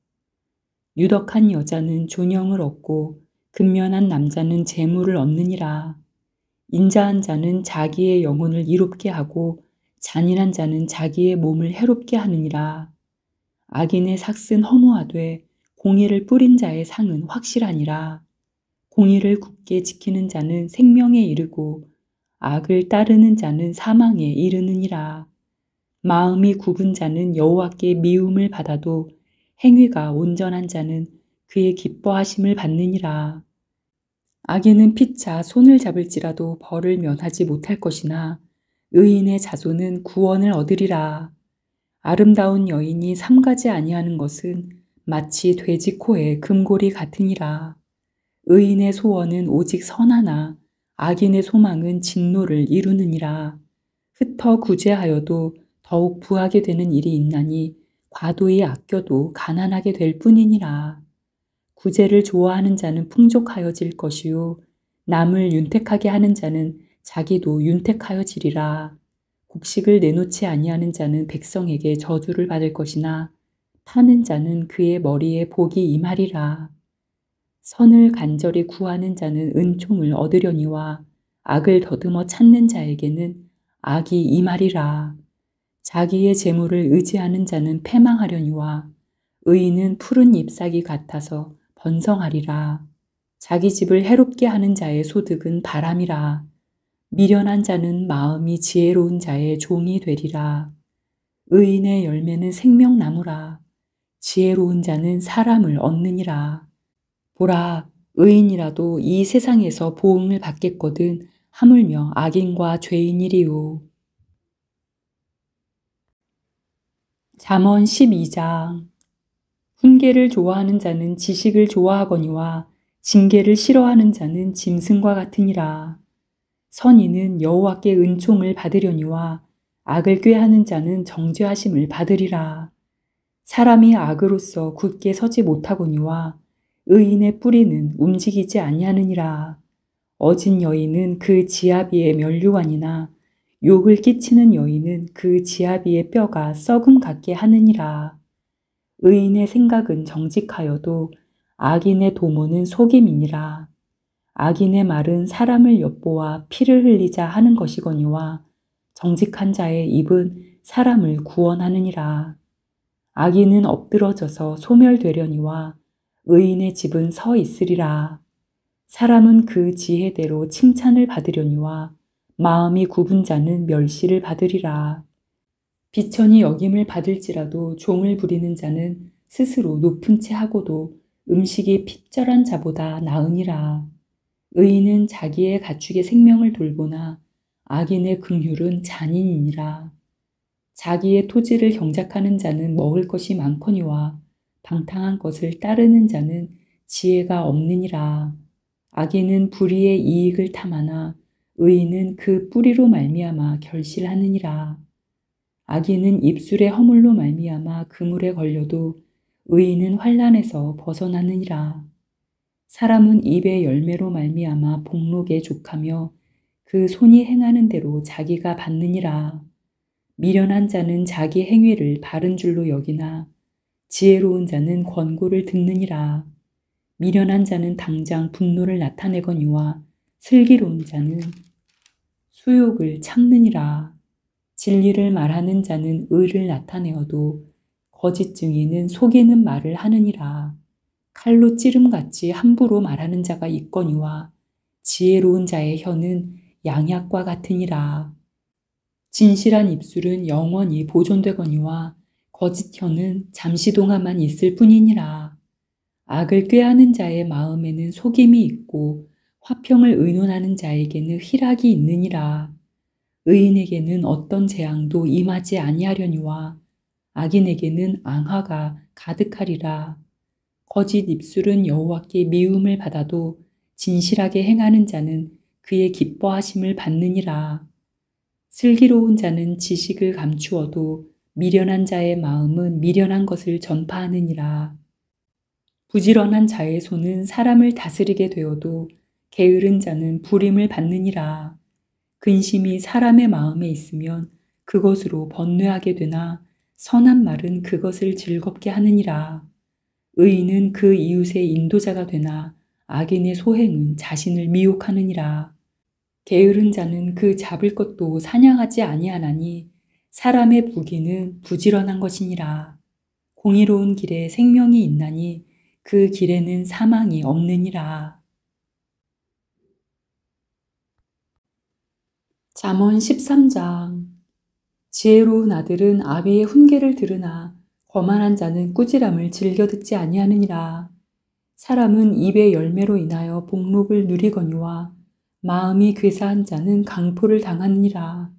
유덕한 여자는 존영을 얻고 근면한 남자는 재물을 얻느니라. 인자한 자는 자기의 영혼을 이롭게 하고 잔인한 자는 자기의 몸을 해롭게 하느니라. 악인의 삭은 허무하되 공의를 뿌린 자의 상은 확실하니라. 공의를 굳게 지키는 자는 생명에 이르고 악을 따르는 자는 사망에 이르느니라. 마음이 굽은 자는 여호와께 미움을 받아도 행위가 온전한 자는 그의 기뻐하심을 받느니라. 악인은 피차 손을 잡을지라도 벌을 면하지 못할 것이나 의인의 자손은 구원을 얻으리라. 아름다운 여인이 삼가지 아니하는 것은 마치 돼지 코에 금고리 같으니라. 의인의 소원은 오직 선하나 악인의 소망은 진노를 이루느니라. 흩어 구제하여도 더욱 부하게 되는 일이 있나니 과도히 아껴도 가난하게 될 뿐이니라. 구제를 좋아하는 자는 풍족하여질 것이요 남을 윤택하게 하는 자는 자기도 윤택하여지리라. 곡식을 내놓지 아니하는 자는 백성에게 저주를 받을 것이나 파는 자는 그의 머리에 복이 임하리라. 선을 간절히 구하는 자는 은총을 얻으려니와 악을 더듬어 찾는 자에게는 악이 임하리라. 자기의 재물을 의지하는 자는 패망하려니와 의인은 푸른 잎사귀 같아서 번성하리라. 자기 집을 해롭게 하는 자의 소득은 바람이라. 미련한 자는 마음이 지혜로운 자의 종이 되리라. 의인의 열매는 생명나무라. 지혜로운 자는 사람을 얻느니라. 보라, 의인이라도 이 세상에서 보응을 받겠거든 하물며 악인과 죄인이리요. 잠언 12장. 훈계를 좋아하는 자는 지식을 좋아하거니와 징계를 싫어하는 자는 짐승과 같으니라. 선인은 여호와께 은총을 받으려니와 악을 꾀하는 자는 정죄하심을 받으리라. 사람이 악으로서 굳게 서지 못하거니와 의인의 뿌리는 움직이지 아니하느니라. 어진 여인은 그 지아비의 면류관이나 욕을 끼치는 여인은 그 지아비의 뼈가 썩음 같게 하느니라. 의인의 생각은 정직하여도 악인의 도모는 속임이니라. 악인의 말은 사람을 엿보아 피를 흘리자 하는 것이거니와 정직한 자의 입은 사람을 구원하느니라. 악인은 엎드러져서 소멸되려니와 의인의 집은 서 있으리라. 사람은 그 지혜대로 칭찬을 받으려니와 마음이 굽은 자는 멸시를 받으리라. 비천이 여김을 받을지라도 종을 부리는 자는 스스로 높은 채 하고도 음식이 핍절한 자보다 나으니라. 의인은 자기의 가축의 생명을 돌보나 악인의 긍휼은 잔인이니라. 자기의 토지를 경작하는 자는 먹을 것이 많거니와 방탕한 것을 따르는 자는 지혜가 없느니라. 악인은 불의의 이익을 탐하나 의인은 그 뿌리로 말미암아 결실하느니라. 악인은 입술의 허물로 말미암아 그물에 걸려도 의인은 환난에서 벗어나느니라. 사람은 입의 열매로 말미암아 복록에 족하며 그 손이 행하는 대로 자기가 받느니라. 미련한 자는 자기 행위를 바른 줄로 여기나 지혜로운 자는 권고를 듣느니라. 미련한 자는 당장 분노를 나타내거니와 슬기로운 자는 수욕을 참느니라. 진리를 말하는 자는 의를 나타내어도 거짓 증인은 속이는 말을 하느니라. 칼로 찌름같이 함부로 말하는 자가 있거니와 지혜로운 자의 혀는 양약과 같으니라. 진실한 입술은 영원히 보존되거니와 거짓 혀는 잠시 동안만 있을 뿐이니라. 악을 꾀하는 자의 마음에는 속임이 있고 화평을 의논하는 자에게는 희락이 있느니라. 의인에게는 어떤 재앙도 임하지 아니하려니와 악인에게는 앙화가 가득하리라. 거짓 입술은 여호와께 미움을 받아도 진실하게 행하는 자는 그의 기뻐하심을 받느니라. 슬기로운 자는 지식을 감추어도 미련한 자의 마음은 미련한 것을 전파하느니라. 부지런한 자의 손은 사람을 다스리게 되어도 게으른 자는 불임을 받느니라. 근심이 사람의 마음에 있으면 그것으로 번뇌하게 되나 선한 말은 그것을 즐겁게 하느니라. 의인은 그 이웃의 인도자가 되나 악인의 소행은 자신을 미혹하느니라. 게으른 자는 그 잡을 것도 사냥하지 아니하나니 사람의 부귀는 부지런한 것이니라. 공의로운 길에 생명이 있나니 그 길에는 사망이 없느니라. 잠언 13장. 지혜로운 아들은 아비의 훈계를 들으나 거만한 자는 꾸지람을 즐겨 듣지 아니하느니라. 사람은 입의 열매로 인하여 복록을 누리거니와 마음이 괴사한 자는 강포를 당하느니라.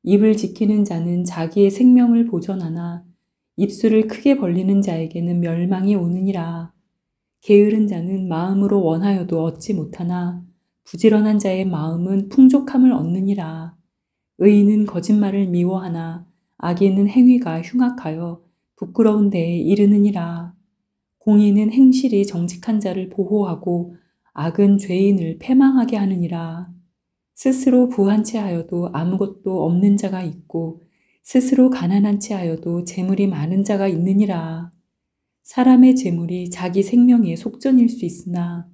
입을 지키는 자는 자기의 생명을 보전하나 입술을 크게 벌리는 자에게는 멸망이 오느니라. 게으른 자는 마음으로 원하여도 얻지 못하나 부지런한 자의 마음은 풍족함을 얻느니라. 의인은 거짓말을 미워하나 악인은 행위가 흉악하여 부끄러운 데에 이르느니라. 공의는 행실이 정직한 자를 보호하고 악은 죄인을 패망하게 하느니라. 스스로 부한 채 하여도 아무것도 없는 자가 있고 스스로 가난한 채 하여도 재물이 많은 자가 있느니라. 사람의 재물이 자기 생명의 속전일 수 있으나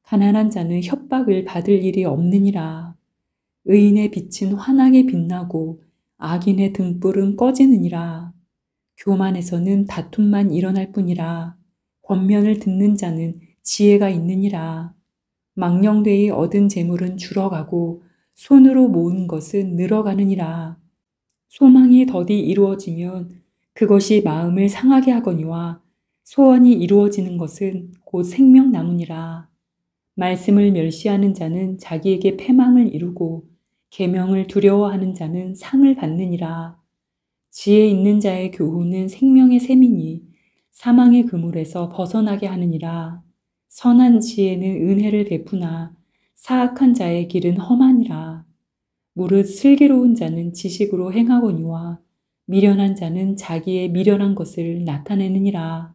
가난한 자는 협박을 받을 일이 없느니라. 의인의 빛은 환하게 빛나고 악인의 등불은 꺼지느니라. 교만에서는 다툼만 일어날 뿐이라. 권면을 듣는 자는 지혜가 있느니라. 망령되이 얻은 재물은 줄어가고 손으로 모은 것은 늘어가느니라. 소망이 더디 이루어지면 그것이 마음을 상하게 하거니와 소원이 이루어지는 것은 곧 생명나무니라. 말씀을 멸시하는 자는 자기에게 패망을 이루고 계명을 두려워하는 자는 상을 받느니라. 지혜 있는 자의 교훈은 생명의 샘이니 사망의 그물에서 벗어나게 하느니라. 선한 지혜는 은혜를 베푸나 사악한 자의 길은 험하니라. 무릇 슬기로운 자는 지식으로 행하거니와 미련한 자는 자기의 미련한 것을 나타내느니라.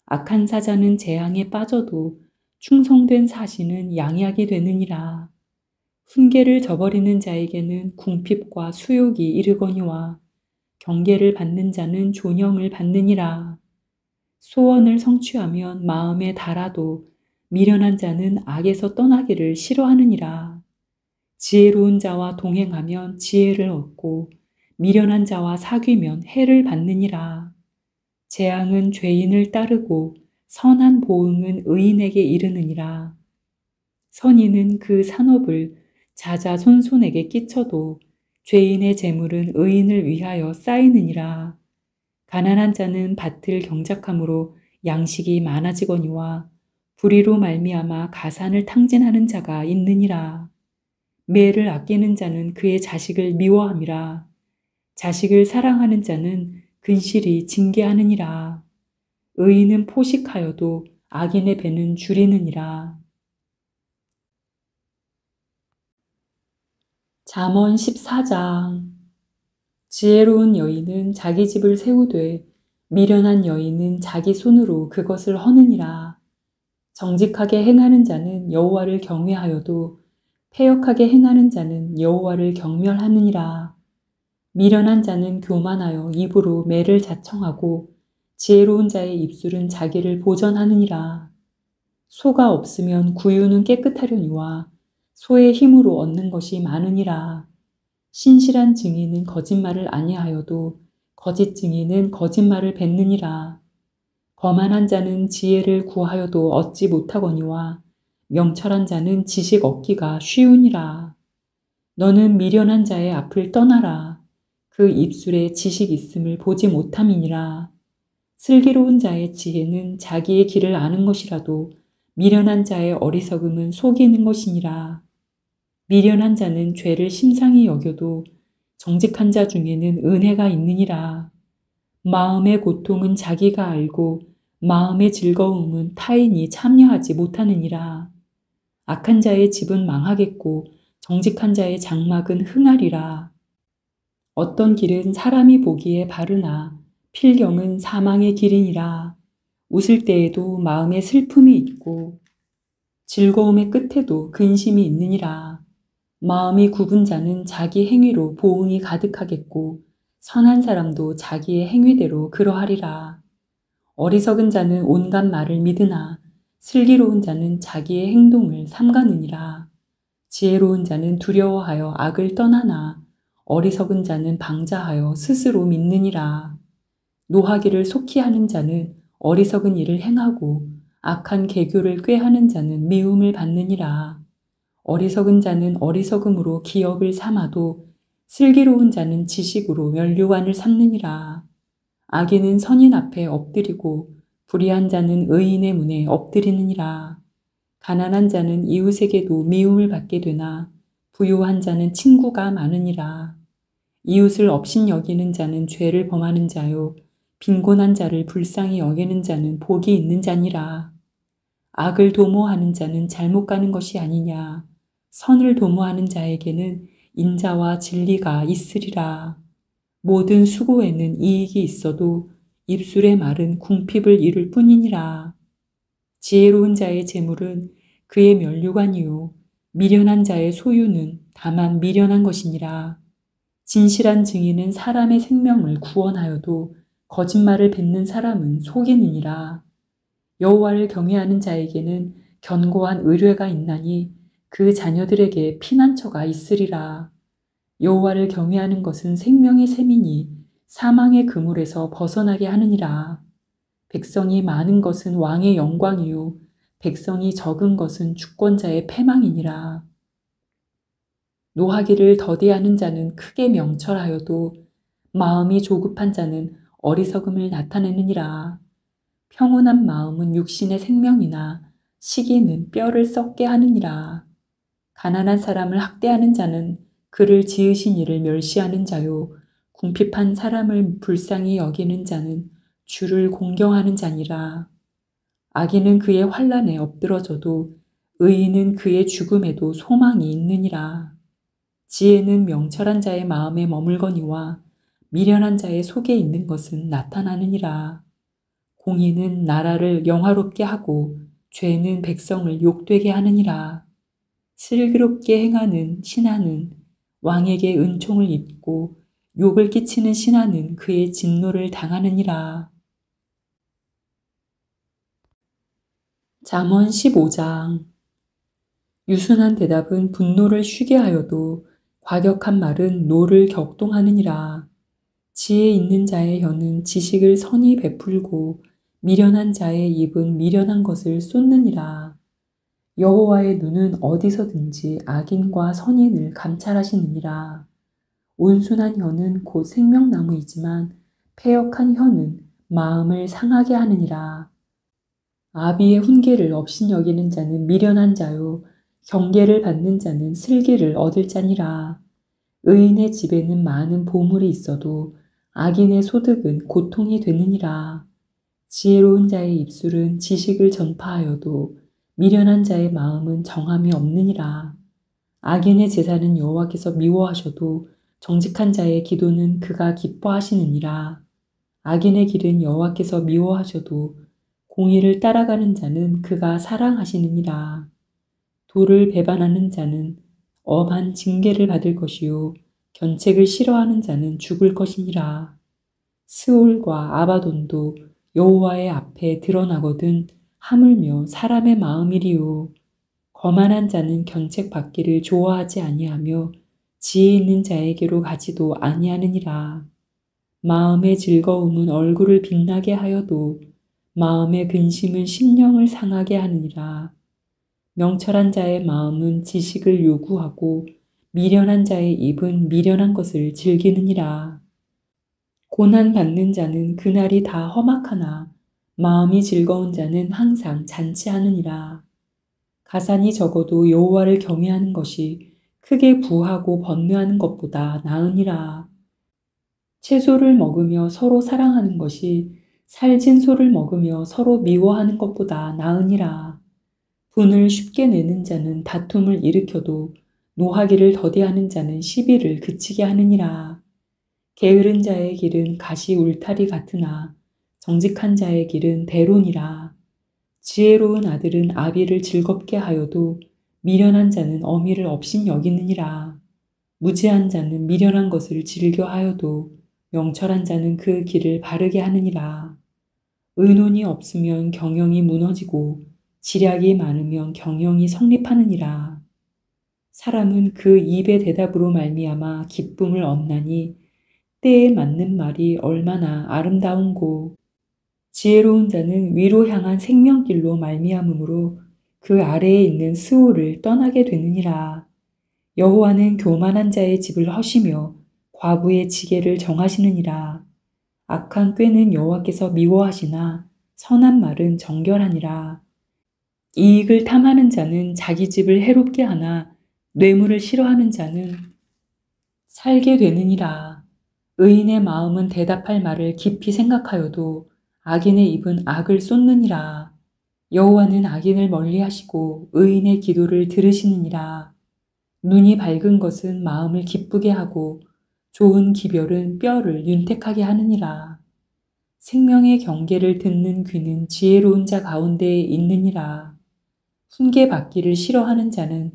악한 사자는 재앙에 빠져도 충성된 사신은 양약이 되느니라. 훈계를 저버리는 자에게는 궁핍과 수욕이 이르거니와 경계를 받는 자는 존영을 받느니라. 소원을 성취하면 마음에 달아도 미련한 자는 악에서 떠나기를 싫어하느니라. 지혜로운 자와 동행하면 지혜를 얻고 미련한 자와 사귀면 해를 받느니라. 재앙은 죄인을 따르고 선한 보응은 의인에게 이르느니라. 선인은 그 산업을 자자손손에게 끼쳐도 죄인의 재물은 의인을 위하여 쌓이느니라. 가난한 자는 밭을 경작함으로 양식이 많아지거니와 불의로 말미암아 가산을 탕진하는 자가 있느니라. 매를 아끼는 자는 그의 자식을 미워함이라. 자식을 사랑하는 자는 근실이 징계하느니라. 의인은 포식하여도 악인의 배는 줄이느니라. 잠언 14장. 지혜로운 여인은 자기 집을 세우되 미련한 여인은 자기 손으로 그것을 허느니라. 정직하게 행하는 자는 여호와를 경외하여도 패역하게 행하는 자는 여호와를 경멸하느니라. 미련한 자는 교만하여 입으로 매를 자청하고 지혜로운 자의 입술은 자기를 보전하느니라. 소가 없으면 구유는 깨끗하려니와 소의 힘으로 얻는 것이 많으니라. 신실한 증인은 거짓말을 아니하여도 거짓 증인은 거짓말을 뱉느니라. 거만한 자는 지혜를 구하여도 얻지 못하거니와 명철한 자는 지식 얻기가 쉬우니라. 너는 미련한 자의 앞을 떠나라. 그 입술에 지식 있음을 보지 못함이니라. 슬기로운 자의 지혜는 자기의 길을 아는 것이라도 미련한 자의 어리석음은 속이는 것이니라. 미련한 자는 죄를 심상히 여겨도 정직한 자 중에는 은혜가 있느니라. 마음의 고통은 자기가 알고 마음의 즐거움은 타인이 참여하지 못하느니라. 악한 자의 집은 망하겠고 정직한 자의 장막은 흥하리라. 어떤 길은 사람이 보기에 바르나 필경은 사망의 길이니라. 웃을 때에도 마음에 슬픔이 있고 즐거움의 끝에도 근심이 있느니라. 마음이 굽은 자는 자기 행위로 보응이 가득하겠고 선한 사람도 자기의 행위대로 그러하리라. 어리석은 자는 온갖 말을 믿으나 슬기로운 자는 자기의 행동을 삼가느니라. 지혜로운 자는 두려워하여 악을 떠나나 어리석은 자는 방자하여 스스로 믿느니라. 노하기를 속히 하는 자는 어리석은 일을 행하고 악한 계교를 꾀하는 자는 미움을 받느니라. 어리석은 자는 어리석음으로 기업을 삼아도 슬기로운 자는 지식으로 면류관을 삼느니라. 악인은 선인 앞에 엎드리고 불의한 자는 의인의 문에 엎드리느니라. 가난한 자는 이웃에게도 미움을 받게 되나 부유한 자는 친구가 많으니라. 이웃을 업신 여기는 자는 죄를 범하는 자요 빈곤한 자를 불쌍히 여기는 자는 복이 있는 자니라. 악을 도모하는 자는 잘못 가는 것이 아니냐. 선을 도모하는 자에게는 인자와 진리가 있으리라. 모든 수고에는 이익이 있어도 입술의 말은 궁핍을 이룰 뿐이니라. 지혜로운 자의 재물은 그의 면류관이요 미련한 자의 소유는 다만 미련한 것이니라. 진실한 증인은 사람의 생명을 구원하여도 거짓말을 뱉는 사람은 속이느니라. 여호와를 경외하는 자에게는 견고한 의뢰가 있나니 그 자녀들에게 피난처가 있으리라. 여호와를 경외하는 것은 생명의 셈이니 사망의 그물에서 벗어나게 하느니라. 백성이 많은 것은 왕의 영광이요 백성이 적은 것은 주권자의 패망이니라. 노하기를 더디하는 자는 크게 명철하여도 마음이 조급한 자는 어리석음을 나타내느니라. 평온한 마음은 육신의 생명이나 시기는 뼈를 썩게 하느니라. 가난한 사람을 학대하는 자는 그를 지으신 이를 멸시하는 자요 궁핍한 사람을 불쌍히 여기는 자는 주를 공경하는 자니라. 악인은 그의 환난에 엎드러져도 의인은 그의 죽음에도 소망이 있느니라. 지혜는 명철한 자의 마음에 머물거니와 미련한 자의 속에 있는 것은 나타나느니라. 공의는 나라를 영화롭게 하고 죄는 백성을 욕되게 하느니라. 슬기롭게 행하는 신하는 왕에게 은총을 입고 욕을 끼치는 신하는 그의 진노를 당하느니라. 잠언 15장. 유순한 대답은 분노를 쉬게 하여도 과격한 말은 노를 격동하느니라. 지혜 있는 자의 혀는 지식을 선히 베풀고 미련한 자의 입은 미련한 것을 쏟느니라. 여호와의 눈은 어디서든지 악인과 선인을 감찰하시느니라. 온순한 혀는 곧 생명나무이지만 패역한 혀는 마음을 상하게 하느니라. 아비의 훈계를 업신여기는 자는 미련한 자요 경계를 받는 자는 슬기를 얻을 자니라. 의인의 집에는 많은 보물이 있어도 악인의 소득은 고통이 되느니라. 지혜로운 자의 입술은 지식을 전파하여도 미련한 자의 마음은 정함이 없느니라. 악인의 제사는 여호와께서 미워하셔도 정직한 자의 기도는 그가 기뻐하시느니라. 악인의 길은 여호와께서 미워하셔도 공의를 따라가는 자는 그가 사랑하시느니라. 도를 배반하는 자는 엄한 징계를 받을 것이요 견책을 싫어하는 자는 죽을 것이니라. 스올과 아바돈도 여호와의 앞에 드러나거든 하물며 사람의 마음이리요. 거만한 자는 견책 받기를 좋아하지 아니하며 지혜 있는 자에게로 가지도 아니하느니라. 마음의 즐거움은 얼굴을 빛나게 하여도 마음의 근심은 심령을 상하게 하느니라. 명철한 자의 마음은 지식을 요구하고 미련한 자의 입은 미련한 것을 즐기느니라. 고난받는 자는 그날이 다 험악하나 마음이 즐거운 자는 항상 잔치하느니라. 가산이 적어도 여호와를 경외하는 것이 크게 부하고 번뇌하는 것보다 나으니라. 채소를 먹으며 서로 사랑하는 것이 살진 소를 먹으며 서로 미워하는 것보다 나으니라. 분을 쉽게 내는 자는 다툼을 일으켜도 노하기를 더디하는 자는 시비를 그치게 하느니라. 게으른 자의 길은 가시 울타리 같으나 정직한 자의 길은 대론이라. 지혜로운 아들은 아비를 즐겁게 하여도 미련한 자는 어미를 업신여기느니라. 무지한 자는 미련한 것을 즐겨 하여도 명철한 자는 그 길을 바르게 하느니라. 의논이 없으면 경영이 무너지고 지략이 많으면 경영이 성립하느니라. 사람은 그 입의 대답으로 말미암아 기쁨을 얻나니 때에 맞는 말이 얼마나 아름다운고. 지혜로운 자는 위로 향한 생명길로 말미암으므로 그 아래에 있는 스올을 떠나게 되느니라. 여호와는 교만한 자의 집을 허시며 과부의 지게를 정하시느니라. 악한 꾀는 여호와께서 미워하시나 선한 말은 정결하니라. 이익을 탐하는 자는 자기 집을 해롭게 하나 뇌물을 싫어하는 자는 살게 되느니라. 의인의 마음은 대답할 말을 깊이 생각하여도 악인의 입은 악을 쏟느니라. 여호와는 악인을 멀리하시고 의인의 기도를 들으시느니라. 눈이 밝은 것은 마음을 기쁘게 하고 좋은 기별은 뼈를 윤택하게 하느니라. 생명의 경계를 듣는 귀는 지혜로운 자 가운데에 있느니라. 훈계 받기를 싫어하는 자는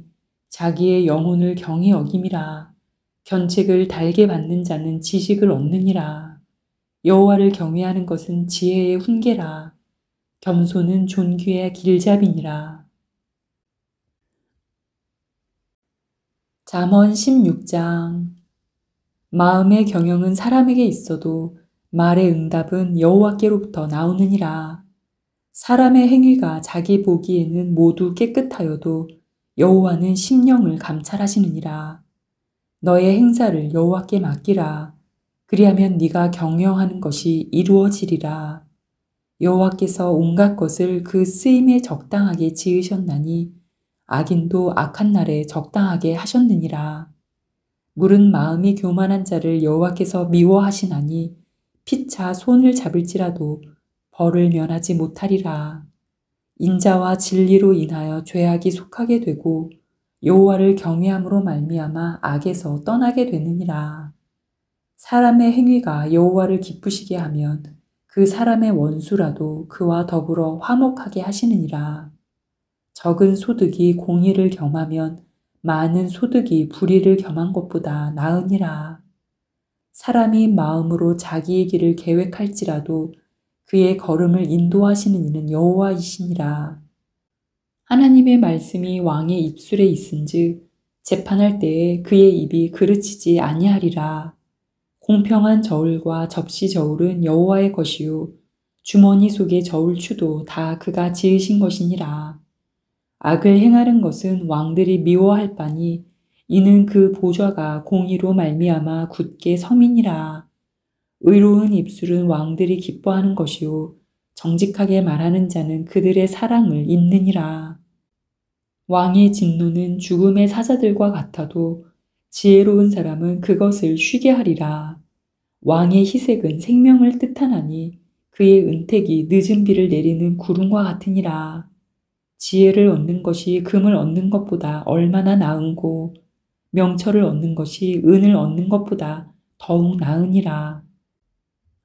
자기의 영혼을 경히 여김이라. 견책을 달게 받는 자는 지식을 얻느니라. 여호와를 경외하는 것은 지혜의 훈계라. 겸손은 존귀의 길잡이니라. 잠언 16장. 마음의 경영은 사람에게 있어도 말의 응답은 여호와께로부터 나오느니라. 사람의 행위가 자기 보기에는 모두 깨끗하여도 여호와는 심령을 감찰하시느니라. 너의 행사를 여호와께 맡기라. 그리하면 네가 경영하는 것이 이루어지리라. 여호와께서 온갖 것을 그 쓰임에 적당하게 지으셨나니 악인도 악한 날에 적당하게 하셨느니라. 물은 마음이 교만한 자를 여호와께서 미워하시나니 피차 손을 잡을지라도 벌을 면하지 못하리라. 인자와 진리로 인하여 죄악이 속하게 되고 여호와를 경외함으로 말미암아 악에서 떠나게 되느니라. 사람의 행위가 여호와를 기쁘시게 하면 그 사람의 원수라도 그와 더불어 화목하게 하시느니라. 적은 소득이 공의를 겸하면 많은 소득이 불의를 겸한 것보다 나으니라. 사람이 마음으로 자기의 길을 계획할지라도 그의 걸음을 인도하시는 이는 여호와이시니라. 하나님의 말씀이 왕의 입술에 있은즉 재판할 때에 그의 입이 그르치지 아니하리라. 공평한 저울과 접시 저울은 여호와의 것이요 주머니 속의 저울추도 다 그가 지으신 것이니라. 악을 행하는 것은 왕들이 미워할 바니 이는 그 보좌가 공의로 말미암아 굳게 서민이라. 의로운 입술은 왕들이 기뻐하는 것이요 정직하게 말하는 자는 그들의 사랑을 잇느니라. 왕의 진노는 죽음의 사자들과 같아도 지혜로운 사람은 그것을 쉬게 하리라. 왕의 희색은 생명을 뜻하나니 그의 은택이 늦은 비를 내리는 구름과 같으니라. 지혜를 얻는 것이 금을 얻는 것보다 얼마나 나은고 명철을 얻는 것이 은을 얻는 것보다 더욱 나으니라.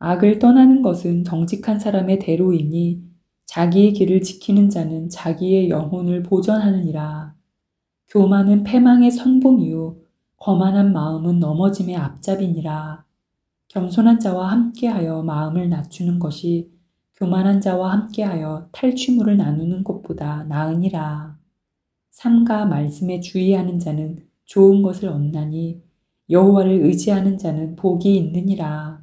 악을 떠나는 것은 정직한 사람의 대로이니 자기의 길을 지키는 자는 자기의 영혼을 보전하느니라. 교만은 패망의 선봉이요 거만한 마음은 넘어짐의 앞잡이니라. 겸손한 자와 함께하여 마음을 낮추는 것이 교만한 자와 함께하여 탈취물을 나누는 것보다 나으니라. 삼가 말씀에 주의하는 자는 좋은 것을 얻나니 여호와를 의지하는 자는 복이 있느니라.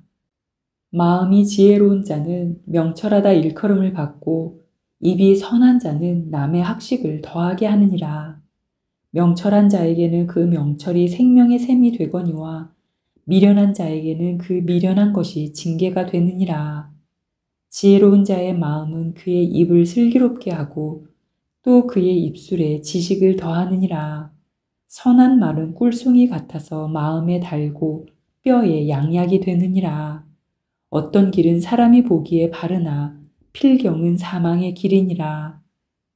마음이 지혜로운 자는 명철하다 일컬음을 받고 입이 선한 자는 남의 학식을 더하게 하느니라. 명철한 자에게는 그 명철이 생명의 샘이 되거니와 미련한 자에게는 그 미련한 것이 징계가 되느니라. 지혜로운 자의 마음은 그의 입을 슬기롭게 하고 또 그의 입술에 지식을 더하느니라. 선한 말은 꿀송이 같아서 마음에 달고 뼈에 양약이 되느니라. 어떤 길은 사람이 보기에 바르나 필경은 사망의 길이니라.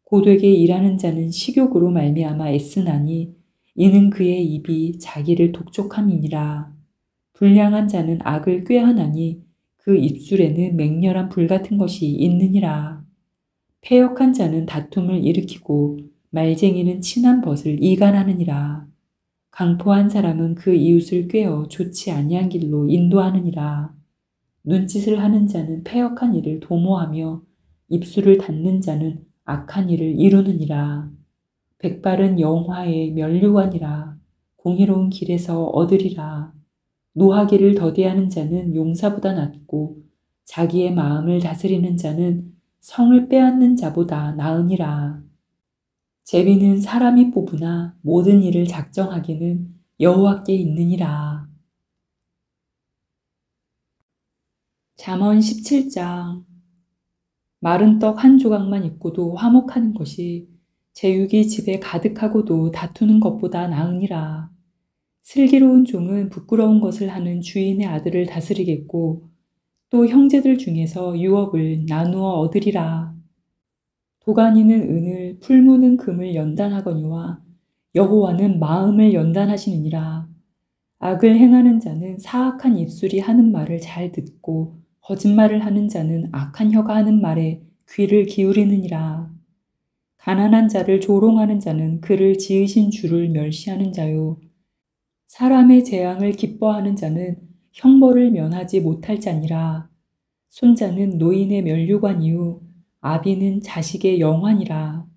고되게 일하는 자는 식욕으로 말미암아 애쓰나니 이는 그의 입이 자기를 독촉함이니라. 불량한 자는 악을 꾀하나니 그 입술에는 맹렬한 불 같은 것이 있느니라. 패역한 자는 다툼을 일으키고 말쟁이는 친한 벗을 이간하느니라. 강포한 사람은 그 이웃을 꾀어 좋지 아니한 길로 인도하느니라. 눈짓을 하는 자는 패역한 일을 도모하며 입술을 닫는 자는 악한 일을 이루느니라. 백발은 영화의 면류관이라. 공의로운 길에서 얻으리라. 노하기를 더디하는 자는 용사보다 낫고 자기의 마음을 다스리는 자는 성을 빼앗는 자보다 나으니라. 제비는 사람이 뽑으나 모든 일을 작정하기는 여호와께 있느니라. 잠언 17장. 마른 떡 한 조각만 있고도 화목하는 것이 제육이 집에 가득하고도 다투는 것보다 나으니라. 슬기로운 종은 부끄러운 것을 하는 주인의 아들을 다스리겠고 또 형제들 중에서 유업을 나누어 얻으리라. 도가니는 은을 풀무는 금을 연단하거니와 여호와는 마음을 연단하시느니라. 악을 행하는 자는 사악한 입술이 하는 말을 잘 듣고 거짓말을 하는 자는 악한 혀가 하는 말에 귀를 기울이느니라. 가난한 자를 조롱하는 자는 그를 지으신 주를 멸시하는 자요. 사람의 재앙을 기뻐하는 자는 형벌을 면하지 못할 자니라. 손자는 노인의 면류관이요 아비는 자식의 영환이라.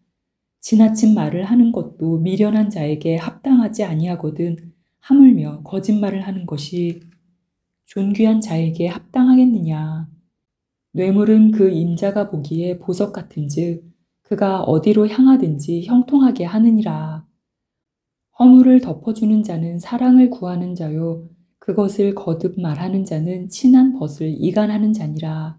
지나친 말을 하는 것도 미련한 자에게 합당하지 아니하거든 하물며 거짓말을 하는 것이 존귀한 자에게 합당하겠느냐. 뇌물은 그 임자가 보기에 보석 같은즉 그가 어디로 향하든지 형통하게 하느니라. 허물을 덮어주는 자는 사랑을 구하는 자요 그것을 거듭 말하는 자는 친한 벗을 이간하는 자니라.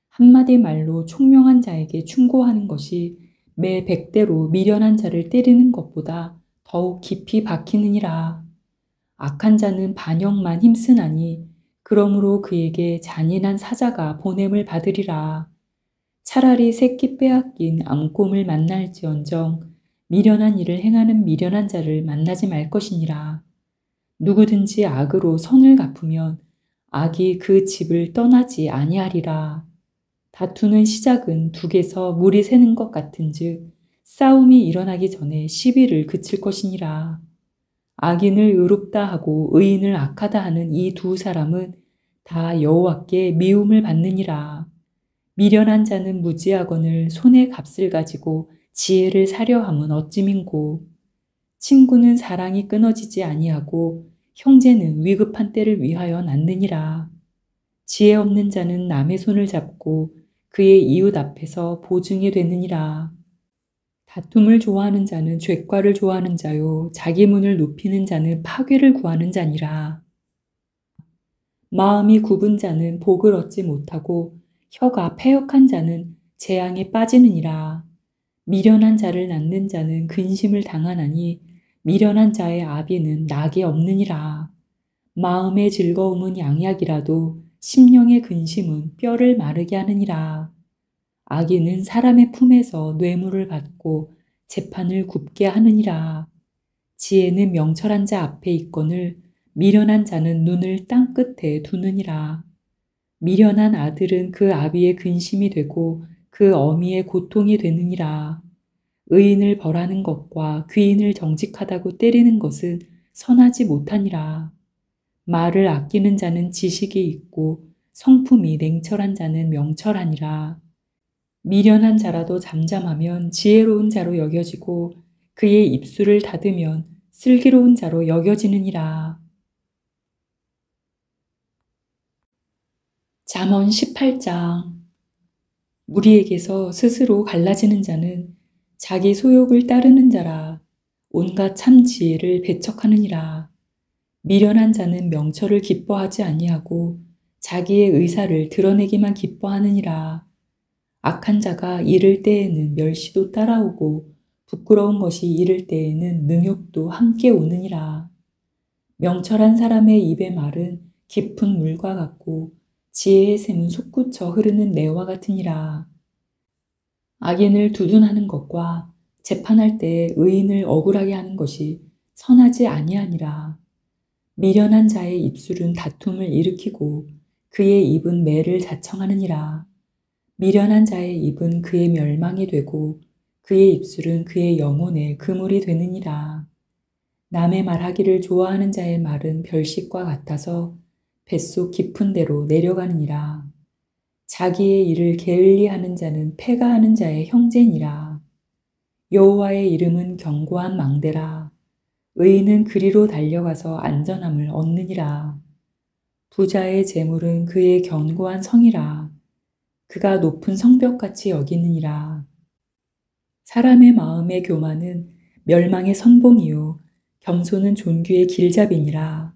한마디 말로 총명한 자에게 충고하는 것이 매 100대로 미련한 자를 때리는 것보다 더욱 깊이 박히느니라. 악한 자는 반역만 힘쓰나니 그러므로 그에게 잔인한 사자가 보냄을 받으리라. 차라리 새끼 빼앗긴 암곰을 만날지언정 미련한 일을 행하는 미련한 자를 만나지 말 것이니라. 누구든지 악으로 선을 갚으면 악이 그 집을 떠나지 아니하리라. 다투는 시작은 둑에서 물이 새는 것 같은즉 싸움이 일어나기 전에 시비를 그칠 것이니라. 악인을 의롭다 하고 의인을 악하다 하는 이 두 사람은 다 여호와께 미움을 받느니라. 미련한 자는 무지하거늘 손에 값을 가지고 지혜를 사려 함은 어찌민고. 친구는 사랑이 끊어지지 아니하고 형제는 위급한 때를 위하여 낳느니라. 지혜 없는 자는 남의 손을 잡고 그의 이웃 앞에서 보증이 되느니라. 다툼을 좋아하는 자는 죄과를 좋아하는 자요 자기 문을 높이는 자는 파괴를 구하는 자니라. 마음이 굽은 자는 복을 얻지 못하고 혀가 패역한 자는 재앙에 빠지느니라. 미련한 자를 낳는 자는 근심을 당하나니 미련한 자의 아비는 낙이 없느니라. 마음의 즐거움은 양약이라도 심령의 근심은 뼈를 마르게 하느니라. 악인은 사람의 품에서 뇌물을 받고 재판을 굽게 하느니라. 지혜는 명철한 자 앞에 있거늘 미련한 자는 눈을 땅 끝에 두느니라. 미련한 아들은 그 아비의 근심이 되고 그 어미의 고통이 되느니라. 의인을 벌하는 것과 귀인을 정직하다고 때리는 것은 선하지 못하니라. 말을 아끼는 자는 지식이 있고 성품이 냉철한 자는 명철하니라. 미련한 자라도 잠잠하면 지혜로운 자로 여겨지고 그의 입술을 닫으면 슬기로운 자로 여겨지느니라. 잠언 18장. 무리에게서 스스로 갈라지는 자는 자기 소욕을 따르는 자라. 온갖 참 지혜를 배척하느니라. 미련한 자는 명철을 기뻐하지 아니하고 자기의 의사를 드러내기만 기뻐하느니라. 악한 자가 이를 때에는 멸시도 따라오고 부끄러운 것이 이를 때에는 능욕도 함께 오느니라. 명철한 사람의 입의 말은 깊은 물과 같고 지혜의 샘은 솟구쳐 흐르는 매와 같으니라. 악인을 두둔하는 것과 재판할 때 의인을 억울하게 하는 것이 선하지 아니하니라. 미련한 자의 입술은 다툼을 일으키고 그의 입은 매를 자청하느니라. 미련한 자의 입은 그의 멸망이 되고 그의 입술은 그의 영혼의 그물이 되느니라. 남의 말하기를 좋아하는 자의 말은 별식과 같아서 뱃속 깊은 데로 내려가느니라. 자기의 일을 게을리하는 자는 패가하는 자의 형제니라. 여호와의 이름은 견고한 망대라. 의인은 그리로 달려가서 안전함을 얻느니라. 부자의 재물은 그의 견고한 성이라. 그가 높은 성벽같이 여기느니라. 사람의 마음의 교만은 멸망의 선봉이요 겸손은 존귀의 길잡이니라.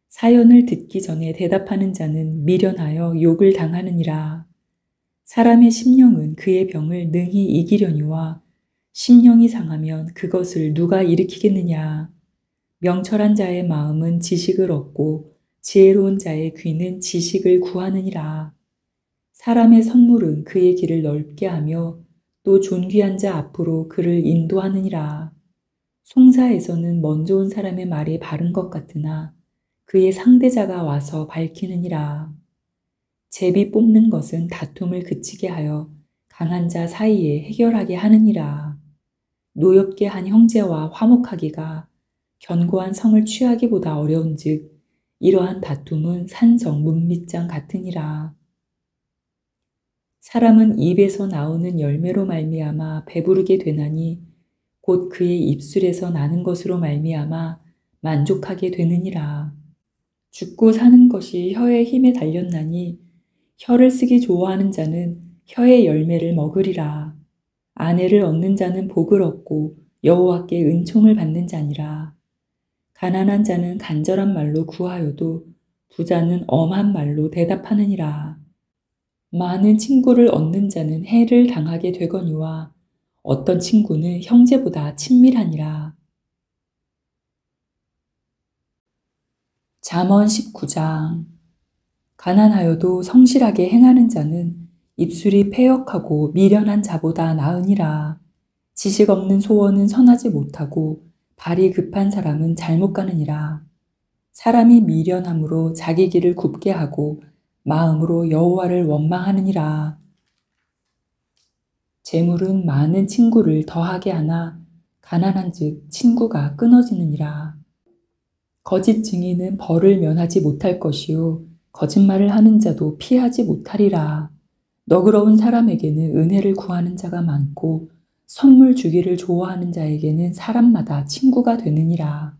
사연을 듣기 전에 대답하는 자는 미련하여 욕을 당하느니라. 사람의 심령은 그의 병을 능히 이기려니와 심령이 상하면 그것을 누가 일으키겠느냐. 명철한 자의 마음은 지식을 얻고 지혜로운 자의 귀는 지식을 구하느니라. 사람의 선물은 그의 길을 넓게 하며 또 존귀한 자 앞으로 그를 인도하느니라. 송사에서는 먼저 온 사람의 말이 바른 것 같으나 그의 상대자가 와서 밝히느니라. 제비 뽑는 것은 다툼을 그치게 하여 강한 자 사이에 해결하게 하느니라. 노엽게 한 형제와 화목하기가 견고한 성을 취하기보다 어려운즉 이러한 다툼은 산성 문밑장 같으니라. 사람은 입에서 나오는 열매로 말미암아 배부르게 되나니 곧 그의 입술에서 나는 것으로 말미암아 만족하게 되느니라. 죽고 사는 것이 혀의 힘에 달렸나니 혀를 쓰기 좋아하는 자는 혀의 열매를 먹으리라. 아내를 얻는 자는 복을 얻고 여호와께 은총을 받는 자니라. 가난한 자는 간절한 말로 구하여도 부자는 엄한 말로 대답하느니라. 많은 친구를 얻는 자는 해를 당하게 되거니와 어떤 친구는 형제보다 친밀하니라. 잠언 19장. 가난하여도 성실하게 행하는 자는 입술이 패역하고 미련한 자보다 나으니라. 지식 없는 소원은 선하지 못하고 발이 급한 사람은 잘못 가느니라. 사람이 미련함으로 자기 길을 굽게 하고 마음으로 여호와를 원망하느니라. 재물은 많은 친구를 더하게 하나 가난한즉 친구가 끊어지느니라. 거짓 증인은 벌을 면하지 못할 것이요 거짓말을 하는 자도 피하지 못하리라. 너그러운 사람에게는 은혜를 구하는 자가 많고 선물 주기를 좋아하는 자에게는 사람마다 친구가 되느니라.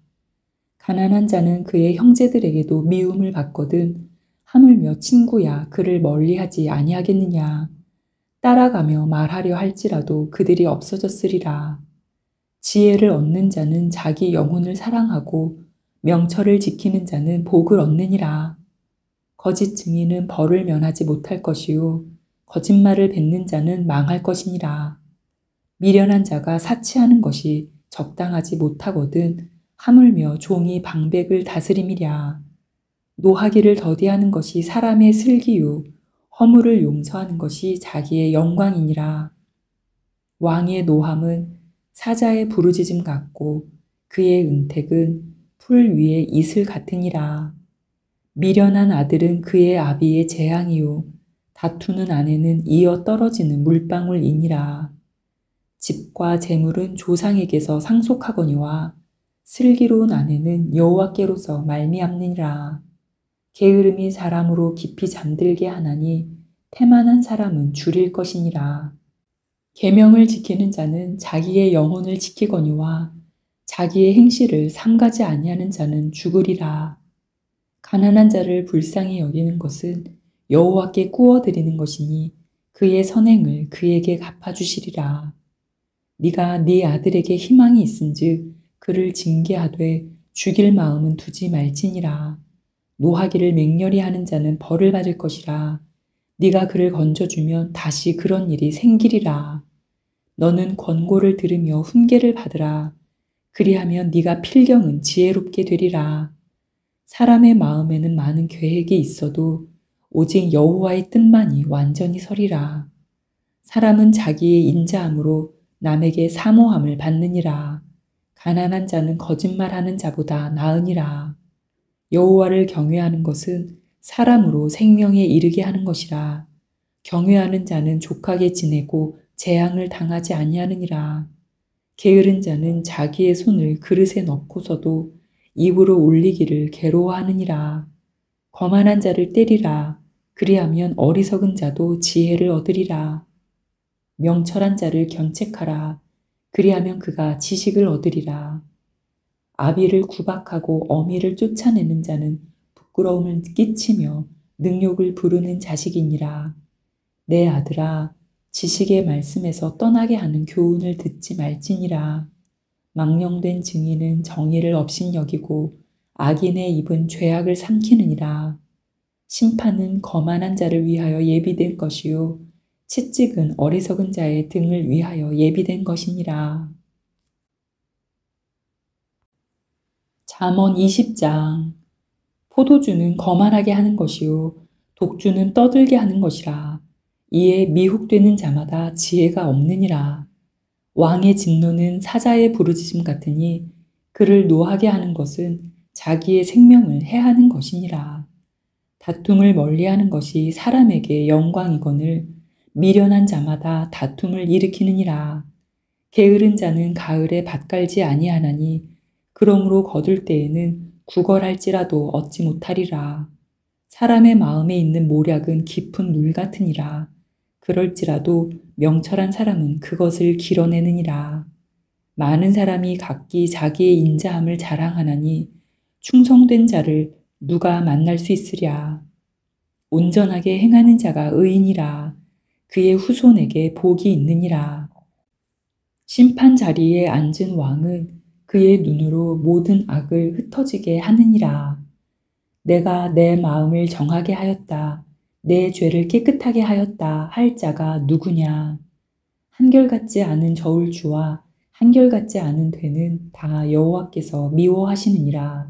가난한 자는 그의 형제들에게도 미움을 받거든 하물며 친구야 그를 멀리하지 아니하겠느냐. 따라가며 말하려 할지라도 그들이 없어졌으리라. 지혜를 얻는 자는 자기 영혼을 사랑하고 명철을 지키는 자는 복을 얻느니라. 거짓 증인은 벌을 면하지 못할 것이요 거짓말을 뱉는 자는 망할 것이니라. 미련한 자가 사치하는 것이 적당하지 못하거든 하물며 종이 방백을 다스림이랴. 노하기를 더디하는 것이 사람의 슬기요 허물을 용서하는 것이 자기의 영광이니라. 왕의 노함은 사자의 부르짖음 같고 그의 은택은 풀 위의 이슬 같으니라. 미련한 아들은 그의 아비의 재앙이요 다투는 아내는 이어 떨어지는 물방울이니라. 집과 재물은 조상에게서 상속하거니와 슬기로운 아내는 여호와께로서 말미암느니라. 게으름이 사람으로 깊이 잠들게 하나니 태만한 사람은 줄일 것이니라. 계명을 지키는 자는 자기의 영혼을 지키거니와 자기의 행실을 삼가지 아니하는 자는 죽으리라. 가난한 자를 불쌍히 여기는 것은 여호와께 꾸어드리는 것이니 그의 선행을 그에게 갚아주시리라. 네가 네 아들에게 희망이 있은즉 그를 징계하되 죽일 마음은 두지 말지니라. 노하기를 맹렬히 하는 자는 벌을 받을 것이라. 네가 그를 건져주면 다시 그런 일이 생기리라. 너는 권고를 들으며 훈계를 받으라. 그리하면 네가 필경은 지혜롭게 되리라. 사람의 마음에는 많은 계획이 있어도 오직 여호와의 뜻만이 완전히 서리라. 사람은 자기의 인자함으로 남에게 사모함을 받느니라. 가난한 자는 거짓말하는 자보다 나으니라. 여호와를 경외하는 것은 사람으로 생명에 이르게 하는 것이라. 경외하는 자는 족하게 지내고 재앙을 당하지 아니하느니라. 게으른 자는 자기의 손을 그릇에 넣고서도 입으로 올리기를 괴로워하느니라. 거만한 자를 때리라. 그리하면 어리석은 자도 지혜를 얻으리라. 명철한 자를 견책하라. 그리하면 그가 지식을 얻으리라. 아비를 구박하고 어미를 쫓아내는 자는 부끄러움을 끼치며 능욕을 부르는 자식이니라. 내 아들아, 지식의 말씀에서 떠나게 하는 교훈을 듣지 말지니라. 망령된 증인은 정의를 업신여기고 악인의 입은 죄악을 삼키느니라. 심판은 거만한 자를 위하여 예비된 것이요 채찍은 어리석은 자의 등을 위하여 예비된 것이니라. 잠언 20장. 포도주는 거만하게 하는 것이요 독주는 떠들게 하는 것이라. 이에 미혹되는 자마다 지혜가 없느니라. 왕의 진노는 사자의 부르짖음 같으니 그를 노하게 하는 것은 자기의 생명을 해하는 것이니라. 다툼을 멀리하는 것이 사람에게 영광이거늘 미련한 자마다 다툼을 일으키느니라. 게으른 자는 가을에 밭 갈지 아니하나니 그러므로 거둘 때에는 구걸할지라도 얻지 못하리라. 사람의 마음에 있는 모략은 깊은 물 같으니라. 그럴지라도 명철한 사람은 그것을 길어내느니라. 많은 사람이 각기 자기의 인자함을 자랑하나니 충성된 자를 누가 만날 수 있으랴. 온전하게 행하는 자가 의인이라. 그의 후손에게 복이 있느니라. 심판 자리에 앉은 왕은 그의 눈으로 모든 악을 흩어지게 하느니라. 내가 내 마음을 정하게 하였다. 내 죄를 깨끗하게 하였다 할 자가 누구냐. 한결같지 않은 저울주와 한결같지 않은 되는 다 여호와께서 미워하시느니라.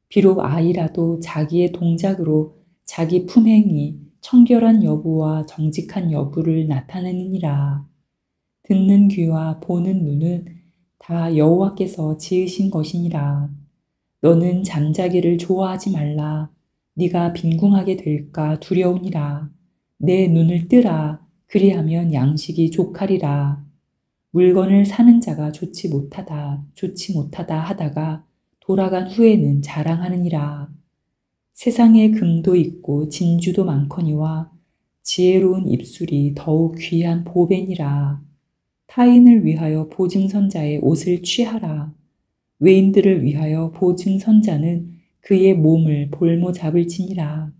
비록 아이라도 자기의 동작으로 자기 품행이 청결한 여부와 정직한 여부를 나타내느니라. 듣는 귀와 보는 눈은 다 여호와께서 지으신 것이니라. 너는 잠자기를 좋아하지 말라. 네가 빈궁하게 될까 두려우니라. 내 눈을 뜨라. 그리하면 양식이 족하리라. 물건을 사는 자가 좋지 못하다 하다가 돌아간 후에는 자랑하느니라. 세상에 금도 있고 진주도 많거니와 지혜로운 입술이 더욱 귀한 보배니라. 타인을 위하여 보증선자의 옷을 취하라. 외인들을 위하여 보증선자는 그의 몸을 볼모 잡을지니라.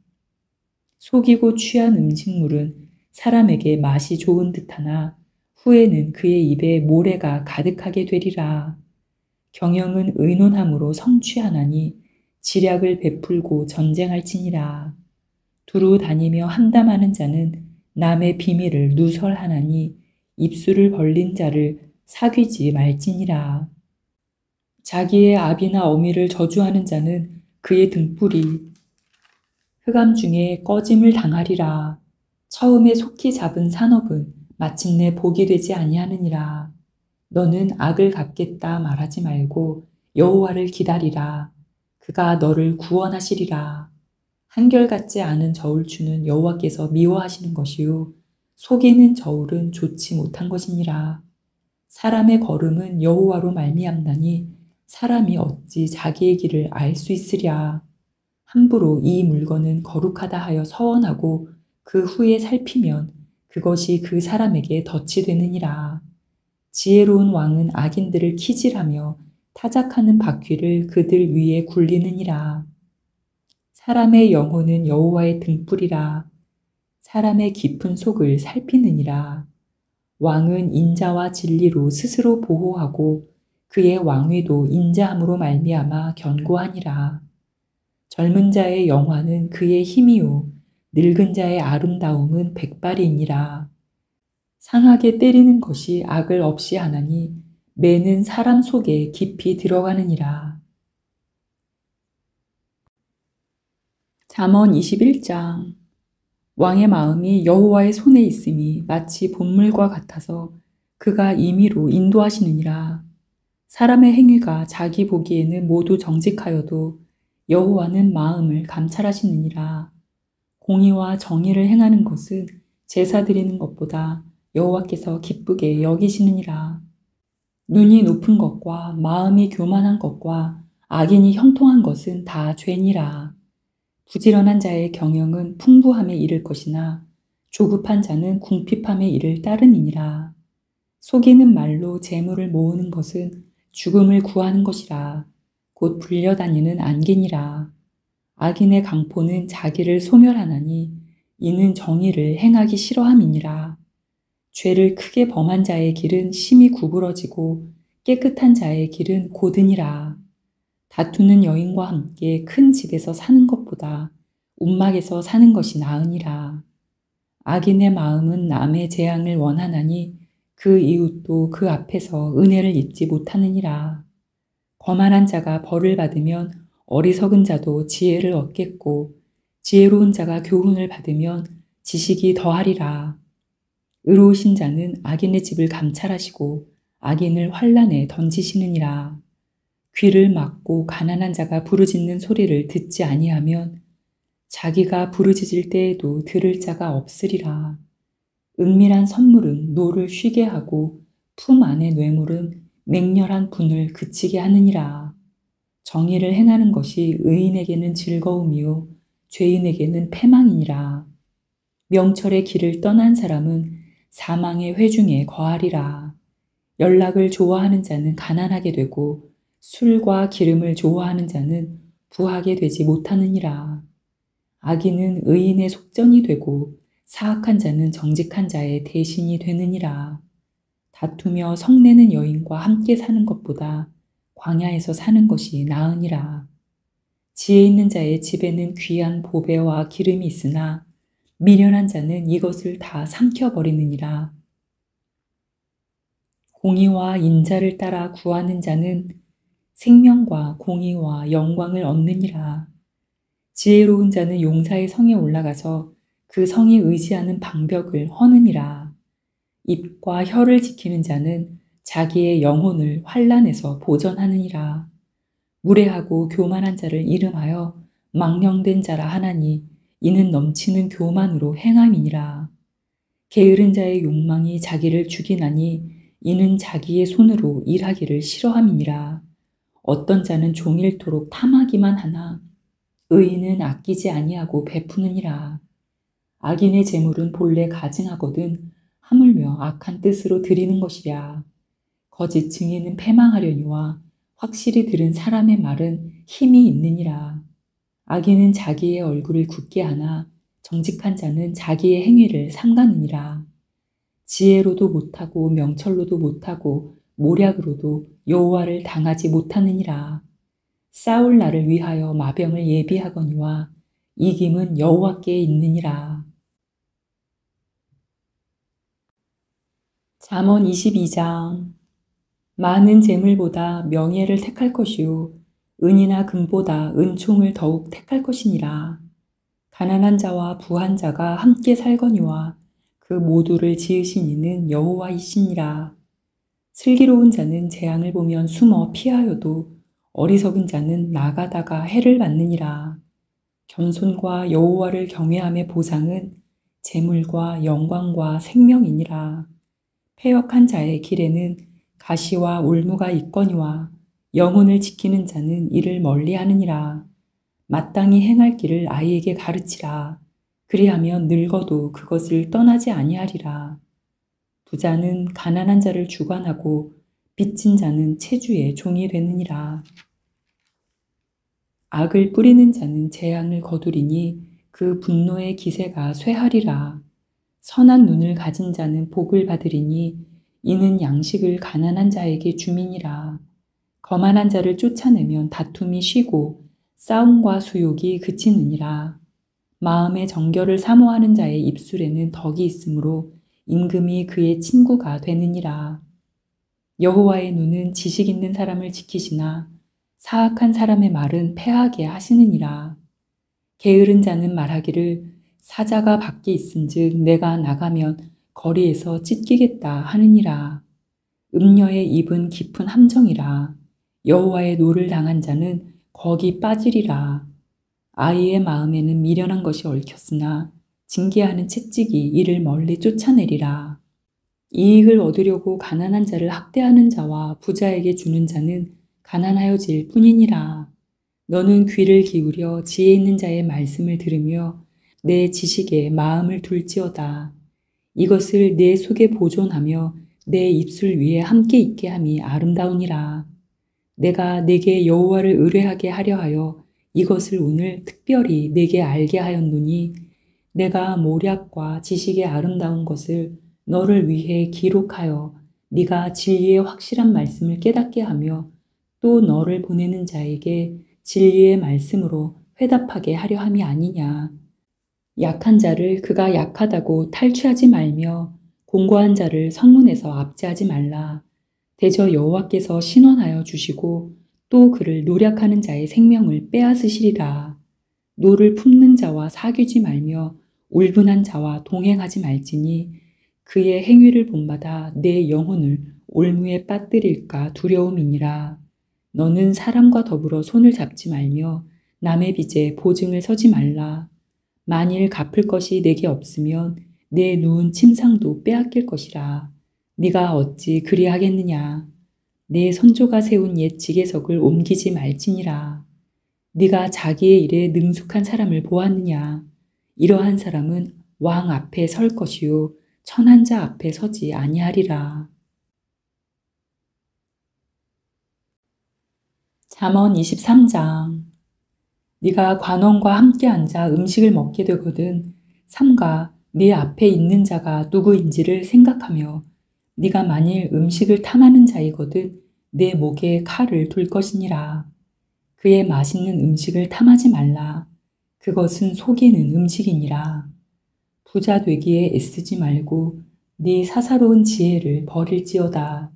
속이고 취한 음식물은 사람에게 맛이 좋은 듯하나 후에는 그의 입에 모래가 가득하게 되리라. 경영은 의논함으로 성취하나니 지략을 베풀고 전쟁할지니라. 두루 다니며 한담하는 자는 남의 비밀을 누설하나니 입술을 벌린 자를 사귀지 말지니라. 자기의 아비나 어미를 저주하는 자는 그의 등불이 흑암 중에 꺼짐을 당하리라. 처음에 속히 잡은 산업은 마침내 복이 되지 아니하느니라. 너는 악을 갚겠다 말하지 말고 여호와를 기다리라. 그가 너를 구원하시리라. 한결같지 않은 저울추는 여호와께서 미워하시는 것이요 속이는 저울은 좋지 못한 것이니라. 사람의 걸음은 여호와로 말미암나니 사람이 어찌 자기의 길을 알 수 있으랴. 함부로 이 물건은 거룩하다 하여 서원하고 그 후에 살피면 그것이 그 사람에게 덫이 되느니라. 지혜로운 왕은 악인들을 키질하며 타작하는 바퀴를 그들 위에 굴리느니라. 사람의 영혼은 여호와의 등불이라. 사람의 깊은 속을 살피느니라. 왕은 인자와 진리로 스스로 보호하고 그의 왕위도 인자함으로 말미암아 견고하니라. 젊은 자의 영화는 그의 힘이요 늙은 자의 아름다움은 백발이니라. 상하게 때리는 것이 악을 없이 하나니 매는 사람 속에 깊이 들어가느니라. 잠언 21장. 왕의 마음이 여호와의 손에 있음이 마치 본물과 같아서 그가 임의로 인도하시느니라. 사람의 행위가 자기 보기에는 모두 정직하여도 여호와는 마음을 감찰하시느니라. 공의와 정의를 행하는 것은 제사 드리는 것보다 여호와께서 기쁘게 여기시느니라. 눈이 높은 것과 마음이 교만한 것과 악인이 형통한 것은 다 죄니라. 부지런한 자의 경영은 풍부함에 이를 것이나 조급한 자는 궁핍함에 이를 따름이니라. 속이는 말로 재물을 모으는 것은 죽음을 구하는 것이라. 곧 불려다니는 안개니라. 악인의 강포는 자기를 소멸하나니 이는 정의를 행하기 싫어함이니라. 죄를 크게 범한 자의 길은 심히 구부러지고 깨끗한 자의 길은 고드니라. 다투는 여인과 함께 큰 집에서 사는 것보다 움막에서 사는 것이 나으니라. 악인의 마음은 남의 재앙을 원하나니 그 이웃도 그 앞에서 은혜를 입지 못하느니라. 거만한 자가 벌을 받으면 어리석은 자도 지혜를 얻겠고 지혜로운 자가 교훈을 받으면 지식이 더하리라. 의로우신 자는 악인의 집을 감찰하시고 악인을 환란에 던지시느니라. 귀를 막고 가난한 자가 부르짖는 소리를 듣지 아니하면 자기가 부르짖을 때에도 들을 자가 없으리라. 은밀한 선물은 노를 쉬게 하고 품 안의 뇌물은 맹렬한 분을 그치게 하느니라. 정의를 행하는 것이 의인에게는 즐거움이요 죄인에게는 패망이니라. 명철의 길을 떠난 사람은 사망의 회중에 거하리라. 연락을 좋아하는 자는 가난하게 되고 술과 기름을 좋아하는 자는 부하게 되지 못하느니라. 악인은 의인의 속전이 되고 사악한 자는 정직한 자의 대신이 되느니라. 다투며 성내는 여인과 함께 사는 것보다 광야에서 사는 것이 나으니라. 지혜 있는 자의 집에는 귀한 보배와 기름이 있으나 미련한 자는 이것을 다 삼켜버리느니라. 공의와 인자를 따라 구하는 자는 생명과 공의와 영광을 얻느니라. 지혜로운 자는 용사의 성에 올라가서 그 성이 의지하는 방벽을 허느니라. 입과 혀를 지키는 자는 자기의 영혼을 환난에서 보전하느니라. 무례하고 교만한 자를 이름하여 망령된 자라 하나니 이는 넘치는 교만으로 행함이니라. 게으른 자의 욕망이 자기를 죽이나니 이는 자기의 손으로 일하기를 싫어함이니라. 어떤 자는 종일토록 탐하기만 하나 의인은 아끼지 아니하고 베푸느니라. 악인의 재물은 본래 가증하거든 하물며 악한 뜻으로 드리는 것이랴. 거짓 증인은 패망하려니와 확실히 들은 사람의 말은 힘이 있느니라. 악인은 자기의 얼굴을 굳게 하나 정직한 자는 자기의 행위를 삼가느니라. 지혜로도 못하고 명철로도 못하고 모략으로도 여호와를 당하지 못하느니라. 싸울 날을 위하여 마병을 예비하거니와 이김은 여호와께 있느니라. 잠언 22장. 많은 재물보다 명예를 택할 것이요 은이나 금보다 은총을 더욱 택할 것이니라. 가난한 자와 부한 자가 함께 살거니와 그 모두를 지으신 이는 여호와이시니라. 슬기로운 자는 재앙을 보면 숨어 피하여도 어리석은 자는 나가다가 해를 받느니라. 겸손과 여호와를 경외함의 보상은 재물과 영광과 생명이니라. 패역한 자의 길에는 가시와 올무가 있거니와 영혼을 지키는 자는 이를 멀리하느니라. 마땅히 행할 길을 아이에게 가르치라. 그리하면 늙어도 그것을 떠나지 아니하리라. 부자는 가난한 자를 주관하고 빚진 자는 체주의 종이 되느니라. 악을 뿌리는 자는 재앙을 거두리니 그 분노의 기세가 쇠하리라. 선한 눈을 가진 자는 복을 받으리니 이는 양식을 가난한 자에게 주민이라. 거만한 자를 쫓아내면 다툼이 쉬고 싸움과 수욕이 그치느니라. 마음의 정결을 사모하는 자의 입술에는 덕이 있으므로 임금이 그의 친구가 되느니라. 여호와의 눈은 지식 있는 사람을 지키시나 사악한 사람의 말은 패하게 하시느니라. 게으른 자는 말하기를 사자가 밖에 있은즉 내가 나가면 거리에서 찢기겠다 하느니라. 음녀의 입은 깊은 함정이라. 여호와의 노를 당한 자는 거기 빠지리라. 아이의 마음에는 미련한 것이 얽혔으나 징계하는 채찍이 이를 멀리 쫓아내리라. 이익을 얻으려고 가난한 자를 학대하는 자와 부자에게 주는 자는 가난하여질 뿐이니라. 너는 귀를 기울여 지혜 있는 자의 말씀을 들으며 내 지식에 마음을 둘지어다. 이것을 내 속에 보존하며 내 입술 위에 함께 있게 함이 아름다우니라. 내가 내게 여호와를 의뢰하게 하려 하여 이것을 오늘 특별히 내게 알게 하였노니 내가 모략과 지식의 아름다운 것을 너를 위해 기록하여 네가 진리의 확실한 말씀을 깨닫게 하며 또 너를 보내는 자에게 진리의 말씀으로 회답하게 하려 함이 아니냐. 약한 자를 그가 약하다고 탈취하지 말며 공고한 자를 성문에서 압제하지 말라. 대저 여호와께서 신원하여 주시고 또 그를 노략하는 자의 생명을 빼앗으시리라. 노를 품는 자와 사귀지 말며 울분한 자와 동행하지 말지니 그의 행위를 본받아 내 영혼을 올무에 빠뜨릴까 두려움이니라. 너는 사람과 더불어 손을 잡지 말며 남의 빚에 보증을 서지 말라. 만일 갚을 것이 내게 없으면 내 누운 침상도 빼앗길 것이라. 네가 어찌 그리하겠느냐. 내 선조가 세운 옛 지계석을 옮기지 말지니라. 네가 자기의 일에 능숙한 사람을 보았느냐. 이러한 사람은 왕 앞에 설 것이요 천한 자 앞에 서지 아니하리라. 잠언 23장. 네가 관원과 함께 앉아 음식을 먹게 되거든 삼가 네 앞에 있는 자가 누구인지를 생각하며 네가 만일 음식을 탐하는 자이거든 내 목에 칼을 둘 것이니라. 그의 맛있는 음식을 탐하지 말라. 그것은 속이는 음식이니라. 부자 되기에 애쓰지 말고 네 사사로운 지혜를 버릴지어다.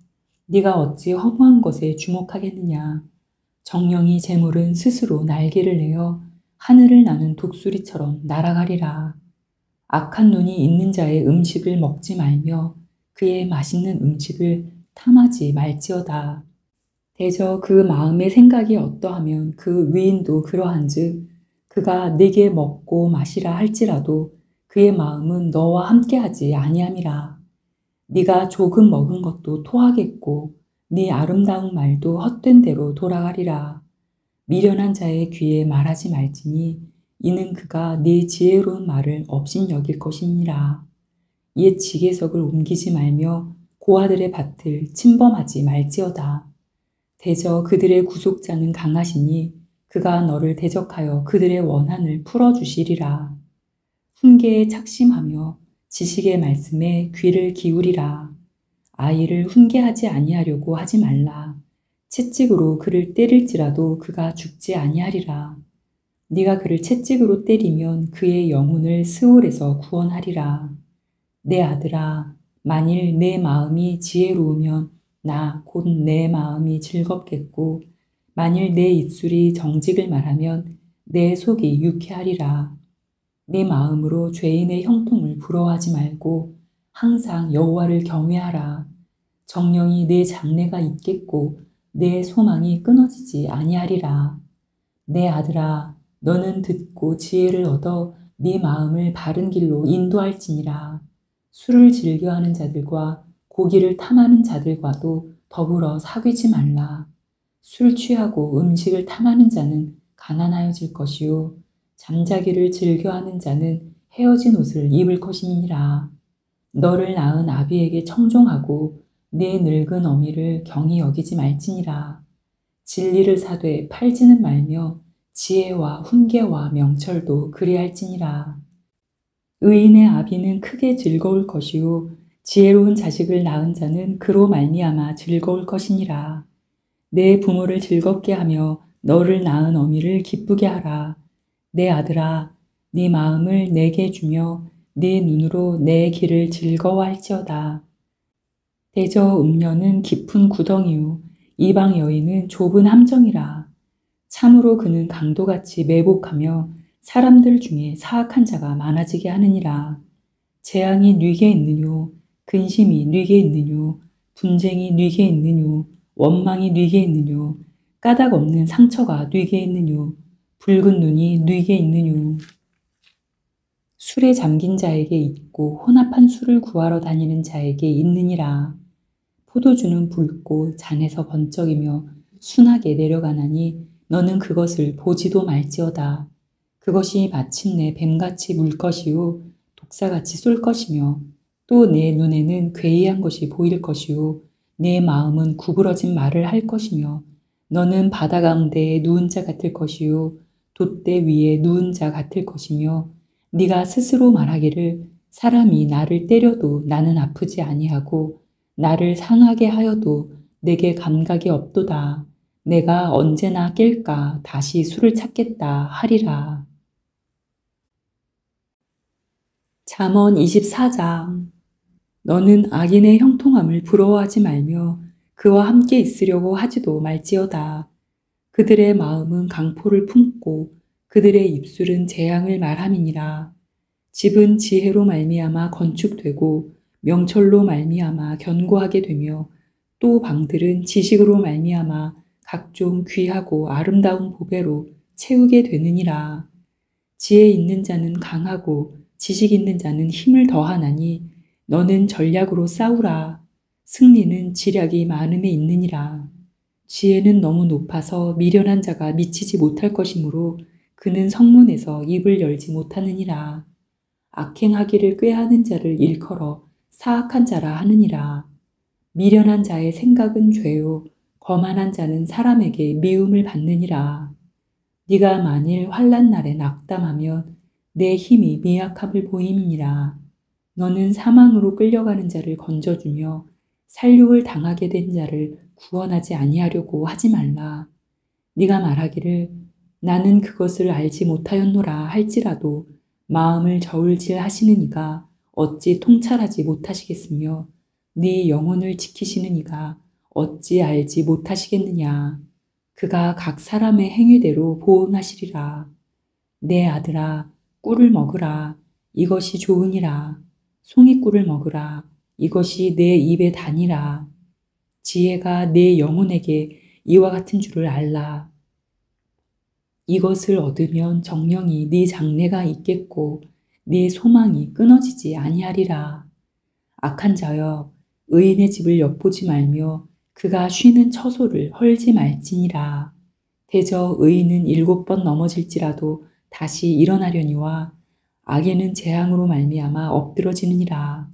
네가 어찌 허무한 것에 주목하겠느냐. 정령이 재물은 스스로 날개를 내어 하늘을 나는 독수리처럼 날아가리라. 악한 눈이 있는 자의 음식을 먹지 말며 그의 맛있는 음식을 탐하지 말지어다. 대저 그 마음의 생각이 어떠하면 그 위인도 그러한즉 그가 네게 먹고 마시라 할지라도 그의 마음은 너와 함께하지 아니함이라. 네가 조금 먹은 것도 토하겠고 네 아름다운 말도 헛된 대로 돌아가리라. 미련한 자의 귀에 말하지 말지니 이는 그가 네 지혜로운 말을 업신여길 것이니라. 옛 지게석을 옮기지 말며 고아들의 밭을 침범하지 말지어다. 대저 그들의 구속자는 강하시니 그가 너를 대적하여 그들의 원한을 풀어주시리라. 훈계에 착심하며 지식의 말씀에 귀를 기울이라. 아이를 훈계하지 아니하려고 하지 말라. 채찍으로 그를 때릴지라도 그가 죽지 아니하리라. 네가 그를 채찍으로 때리면 그의 영혼을 스올에서 구원하리라. 내 아들아, 만일 내 마음이 지혜로우면 나 곧 내 마음이 즐겁겠고 만일 내 입술이 정직을 말하면 내 속이 유쾌하리라. 내 마음으로 죄인의 형통을 부러워하지 말고 항상 여호와를 경외하라. 정령이 내 장래가 있겠고 내 소망이 끊어지지 아니하리라. 내 아들아, 너는 듣고 지혜를 얻어 네 마음을 바른 길로 인도할지니라. 술을 즐겨하는 자들과 고기를 탐하는 자들과도 더불어 사귀지 말라. 술 취하고 음식을 탐하는 자는 가난하여질 것이요 잠자기를 즐겨하는 자는 헤어진 옷을 입을 것이니라. 너를 낳은 아비에게 청종하고 네 늙은 어미를 경히 여기지 말지니라. 진리를 사되 팔지는 말며 지혜와 훈계와 명철도 그리할지니라. 의인의 아비는 크게 즐거울 것이요 지혜로운 자식을 낳은 자는 그로 말미암아 즐거울 것이니라. 내 부모를 즐겁게 하며 너를 낳은 어미를 기쁘게 하라. 내 아들아, 네 마음을 내게 주며 네 눈으로 내 길을 즐거워할지어다. 대저 음녀는 깊은 구덩이요 이방 여인은 좁은 함정이라. 참으로 그는 강도같이 매복하며 사람들 중에 사악한 자가 많아지게 하느니라. 재앙이 뉘게 있느뇨 근심이 뉘게 있느뇨 분쟁이 뉘게 있느뇨 원망이 뉘게 있느뇨 까닭 없는 상처가 뉘게 있느뇨 붉은 눈이 뉘게 있느뇨. 술에 잠긴 자에게 있고 혼합한 술을 구하러 다니는 자에게 있느니라. 포도주는 붉고 잔에서 번쩍이며 순하게 내려가나니 너는 그것을 보지도 말지어다. 그것이 마침내 뱀같이 물 것이요 독사같이 쏠 것이며 또 내 눈에는 괴이한 것이 보일 것이요 내 마음은 구부러진 말을 할 것이며 너는 바다 가운데에 누운 자 같을 것이요 돛대 위에 누운 자 같을 것이며 네가 스스로 말하기를 사람이 나를 때려도 나는 아프지 아니하고 나를 상하게 하여도 내게 감각이 없도다. 내가 언제나 깰까 다시 술을 찾겠다 하리라. 잠언 24장. 너는 악인의 형통함을 부러워하지 말며 그와 함께 있으려고 하지도 말지어다. 그들의 마음은 강포를 품고 그들의 입술은 재앙을 말함이니라. 집은 지혜로 말미암아 건축되고 명철로 말미암아 견고하게 되며 또 방들은 지식으로 말미암아 각종 귀하고 아름다운 보배로 채우게 되느니라. 지혜 있는 자는 강하고 지식 있는 자는 힘을 더하나니 너는 전략으로 싸우라. 승리는 지략이 많음에 있느니라. 지혜는 너무 높아서 미련한 자가 미치지 못할 것이므로 그는 성문에서 입을 열지 못하느니라. 악행하기를 꾀하는 자를 일컬어 사악한 자라 하느니라. 미련한 자의 생각은 죄요 거만한 자는 사람에게 미움을 받느니라. 네가 만일 환난 날에 낙담하면 내 힘이 미약함을 보임이니라. 너는 사망으로 끌려가는 자를 건져주며 살육을 당하게 된 자를 구원하지 아니하려고 하지 말라. 네가 말하기를 나는 그것을 알지 못하였노라 할지라도 마음을 저울질 하시는 이가 어찌 통찰하지 못하시겠으며 네 영혼을 지키시는 이가 어찌 알지 못하시겠느냐. 그가 각 사람의 행위대로 보응하시리라. 내 아들아 꿀을 먹으라. 이것이 좋으니라. 송이꿀을 먹으라. 이것이 내 입에 다니라. 지혜가 내 영혼에게 이와 같은 줄을 알라. 이것을 얻으면 정령이 네 장래가 있겠고 네 소망이 끊어지지 아니하리라. 악한 자여, 의인의 집을 엿보지 말며 그가 쉬는 처소를 헐지 말지니라. 대저 의인은 7번 넘어질지라도 다시 일어나려니와 악에는 재앙으로 말미암아 엎드러지느니라.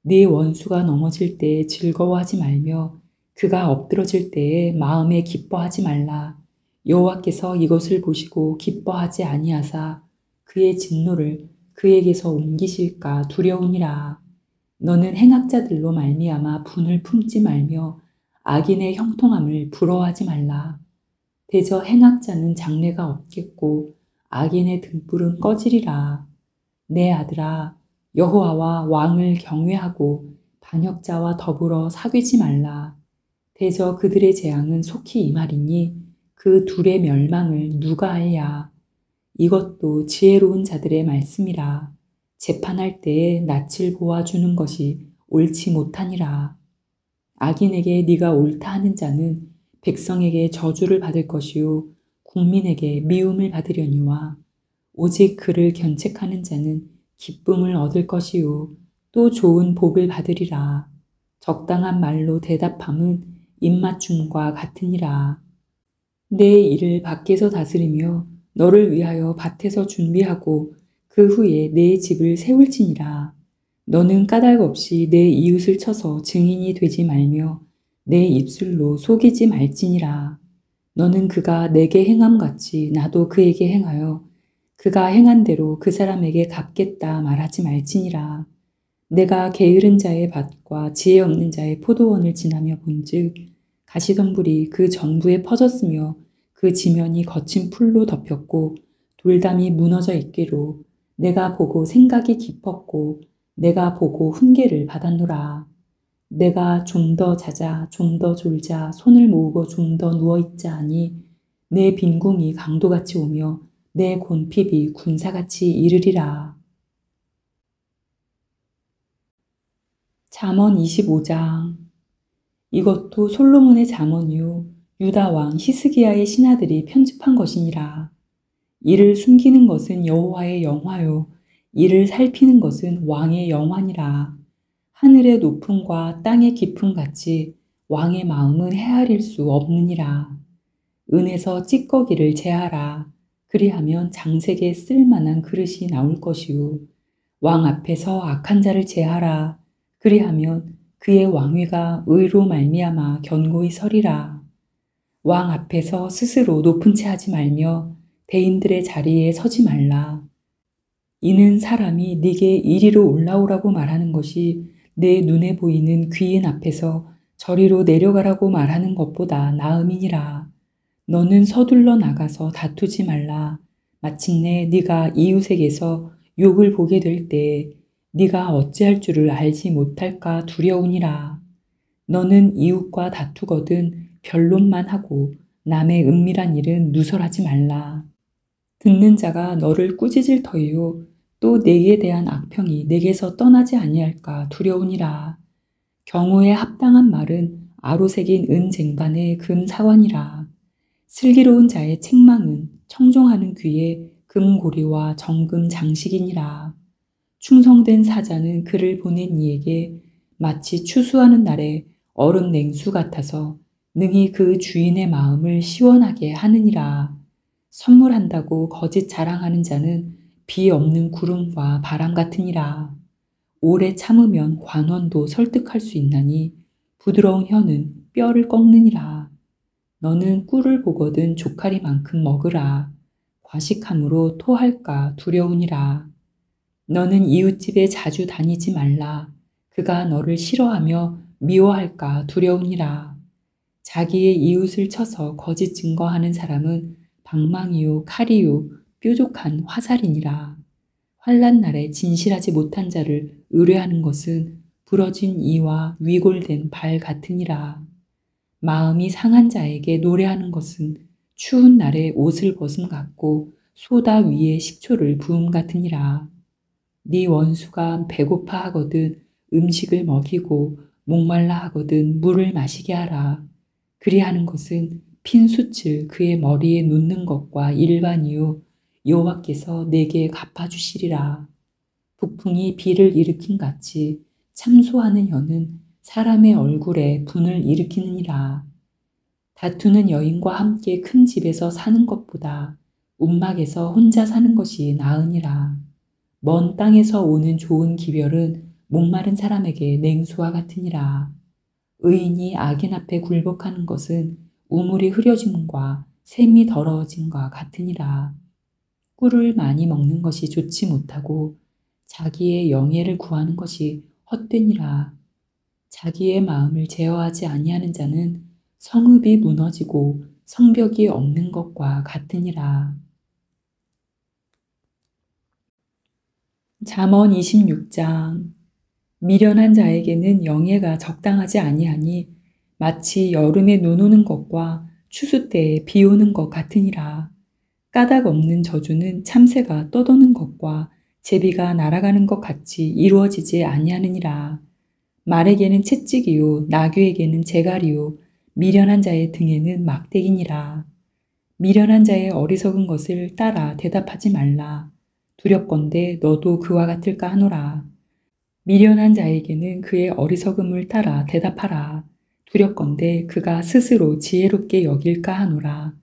네 원수가 넘어질 때에 즐거워하지 말며 그가 엎드러질 때에 마음에 기뻐하지 말라. 여호와께서 이것을 보시고 기뻐하지 아니하사 그의 진노를 그에게서 옮기실까 두려우니라. 너는 행악자들로 말미암아 분을 품지 말며 악인의 형통함을 부러워하지 말라. 대저 행악자는 장래가 없겠고 악인의 등불은 꺼지리라. 내 아들아, 여호와와 왕을 경외하고 반역자와 더불어 사귀지 말라. 대저 그들의 재앙은 속히 임하리니 그 둘의 멸망을 누가 알랴. 이것도 지혜로운 자들의 말씀이라. 재판할 때에 낯을 보아주는 것이 옳지 못하니라. 악인에게 네가 옳다 하는 자는 백성에게 저주를 받을 것이요 국민에게 미움을 받으려니와 오직 그를 견책하는 자는 기쁨을 얻을 것이요 또 좋은 복을 받으리라. 적당한 말로 대답함은 입맞춤과 같으니라. 내 일을 밖에서 다스리며 너를 위하여 밭에서 준비하고 그 후에 내 집을 세울지니라. 너는 까닭 없이 내 이웃을 쳐서 증인이 되지 말며 내 입술로 속이지 말지니라. 너는 그가 내게 행함같이 나도 그에게 행하여 그가 행한 대로 그 사람에게 갚겠다 말하지 말지니라. 내가 게으른 자의 밭과 지혜 없는 자의 포도원을 지나며 본즉 가시덤불이 그 전부에 퍼졌으며 그 지면이 거친 풀로 덮였고 돌담이 무너져 있기로 내가 보고 생각이 깊었고 내가 보고 훈계를 받았노라. 내가 좀 더 자자 좀 더 졸자 손을 모으고 좀 더 누워있자 하니 내 빈궁이 강도같이 오며 내 곤핍이 군사같이 이르리라. 잠언 25장. 이것도 솔로몬의 잠언이요 유다 왕 히스기야의 신하들이 편집한 것이니라. 이를 숨기는 것은 여호와의 영화요 이를 살피는 것은 왕의 영화니라. 하늘의 높음과 땅의 깊음 같이 왕의 마음은 헤아릴 수 없느니라. 은에서 찌꺼기를 제하라. 그리하면 장색에 쓸만한 그릇이 나올 것이요 왕 앞에서 악한 자를 제하라. 그리하면 그의 왕위가 의로 말미암아 견고히 서리라. 왕 앞에서 스스로 높은 채 하지 말며 대인들의 자리에 서지 말라. 이는 사람이 네게 이리로 올라오라고 말하는 것이 내 눈에 보이는 귀인 앞에서 저리로 내려가라고 말하는 것보다 나음이니라. 너는 서둘러 나가서 다투지 말라. 마침내 네가 이웃에게서 욕을 보게 될 때 네가 어찌할 줄을 알지 못할까 두려우니라. 너는 이웃과 다투거든 변론만 하고 남의 은밀한 일은 누설하지 말라. 듣는 자가 너를 꾸짖을 터이요 또 내게 대한 악평이 내게서 떠나지 아니할까 두려우니라. 경우에 합당한 말은 아로새긴 은 쟁반의 금 사관이라. 슬기로운 자의 책망은 청종하는 귀에 금고리와 정금 장식이니라. 충성된 사자는 그를 보낸 이에게 마치 추수하는 날에 얼음 냉수 같아서 능히 그 주인의 마음을 시원하게 하느니라. 선물한다고 거짓 자랑하는 자는 비 없는 구름과 바람 같으니라. 오래 참으면 관원도 설득할 수 있나니 부드러운 혀는 뼈를 꺾느니라. 너는 꿀을 보거든 조카리만큼 먹으라. 과식함으로 토할까 두려우니라. 너는 이웃집에 자주 다니지 말라. 그가 너를 싫어하며 미워할까 두려우니라. 자기의 이웃을 쳐서 거짓 증거하는 사람은 방망이요 칼이요 뾰족한 화살이니라. 환난 날에 진실하지 못한 자를 의뢰하는 것은 부러진 이와 위골된 발 같으니라. 마음이 상한 자에게 노래하는 것은 추운 날에 옷을 벗음 같고 소다 위에 식초를 부음 같으니라. 네 원수가 배고파 하거든 음식을 먹이고 목말라 하거든 물을 마시게 하라. 그리하는 것은 핀 숯을 그의 머리에 놓는 것과 일반이요 여호와께서 내게 갚아주시리라. 북풍이 비를 일으킨 같이 참소하는 혀는 사람의 얼굴에 분을 일으키느니라. 다투는 여인과 함께 큰 집에서 사는 것보다 움막에서 혼자 사는 것이 나으니라. 먼 땅에서 오는 좋은 기별은 목마른 사람에게 냉수와 같으니라. 의인이 악인 앞에 굴복하는 것은 우물이 흐려짐과 샘이 더러워짐과 같으니라. 꿀을 많이 먹는 것이 좋지 못하고 자기의 영예를 구하는 것이 헛되니라. 자기의 마음을 제어하지 아니하는 자는 성읍이 무너지고 성벽이 없는 것과 같으니라. 잠언 26장. 미련한 자에게는 영예가 적당하지 아니하니 마치 여름에 눈 오는 것과 추수 때에 비 오는 것 같으니라. 까닭 없는 저주는 참새가 떠도는 것과 제비가 날아가는 것 같이 이루어지지 아니하느니라. 말에게는 채찍이요 나귀에게는 재갈이요 미련한 자의 등에는 막대기니라. 미련한 자의 어리석은 것을 따라 대답하지 말라. 두렵건대 너도 그와 같을까 하노라. 미련한 자에게는 그의 어리석음을 따라 대답하라. 두렵건대 그가 스스로 지혜롭게 여길까 하노라.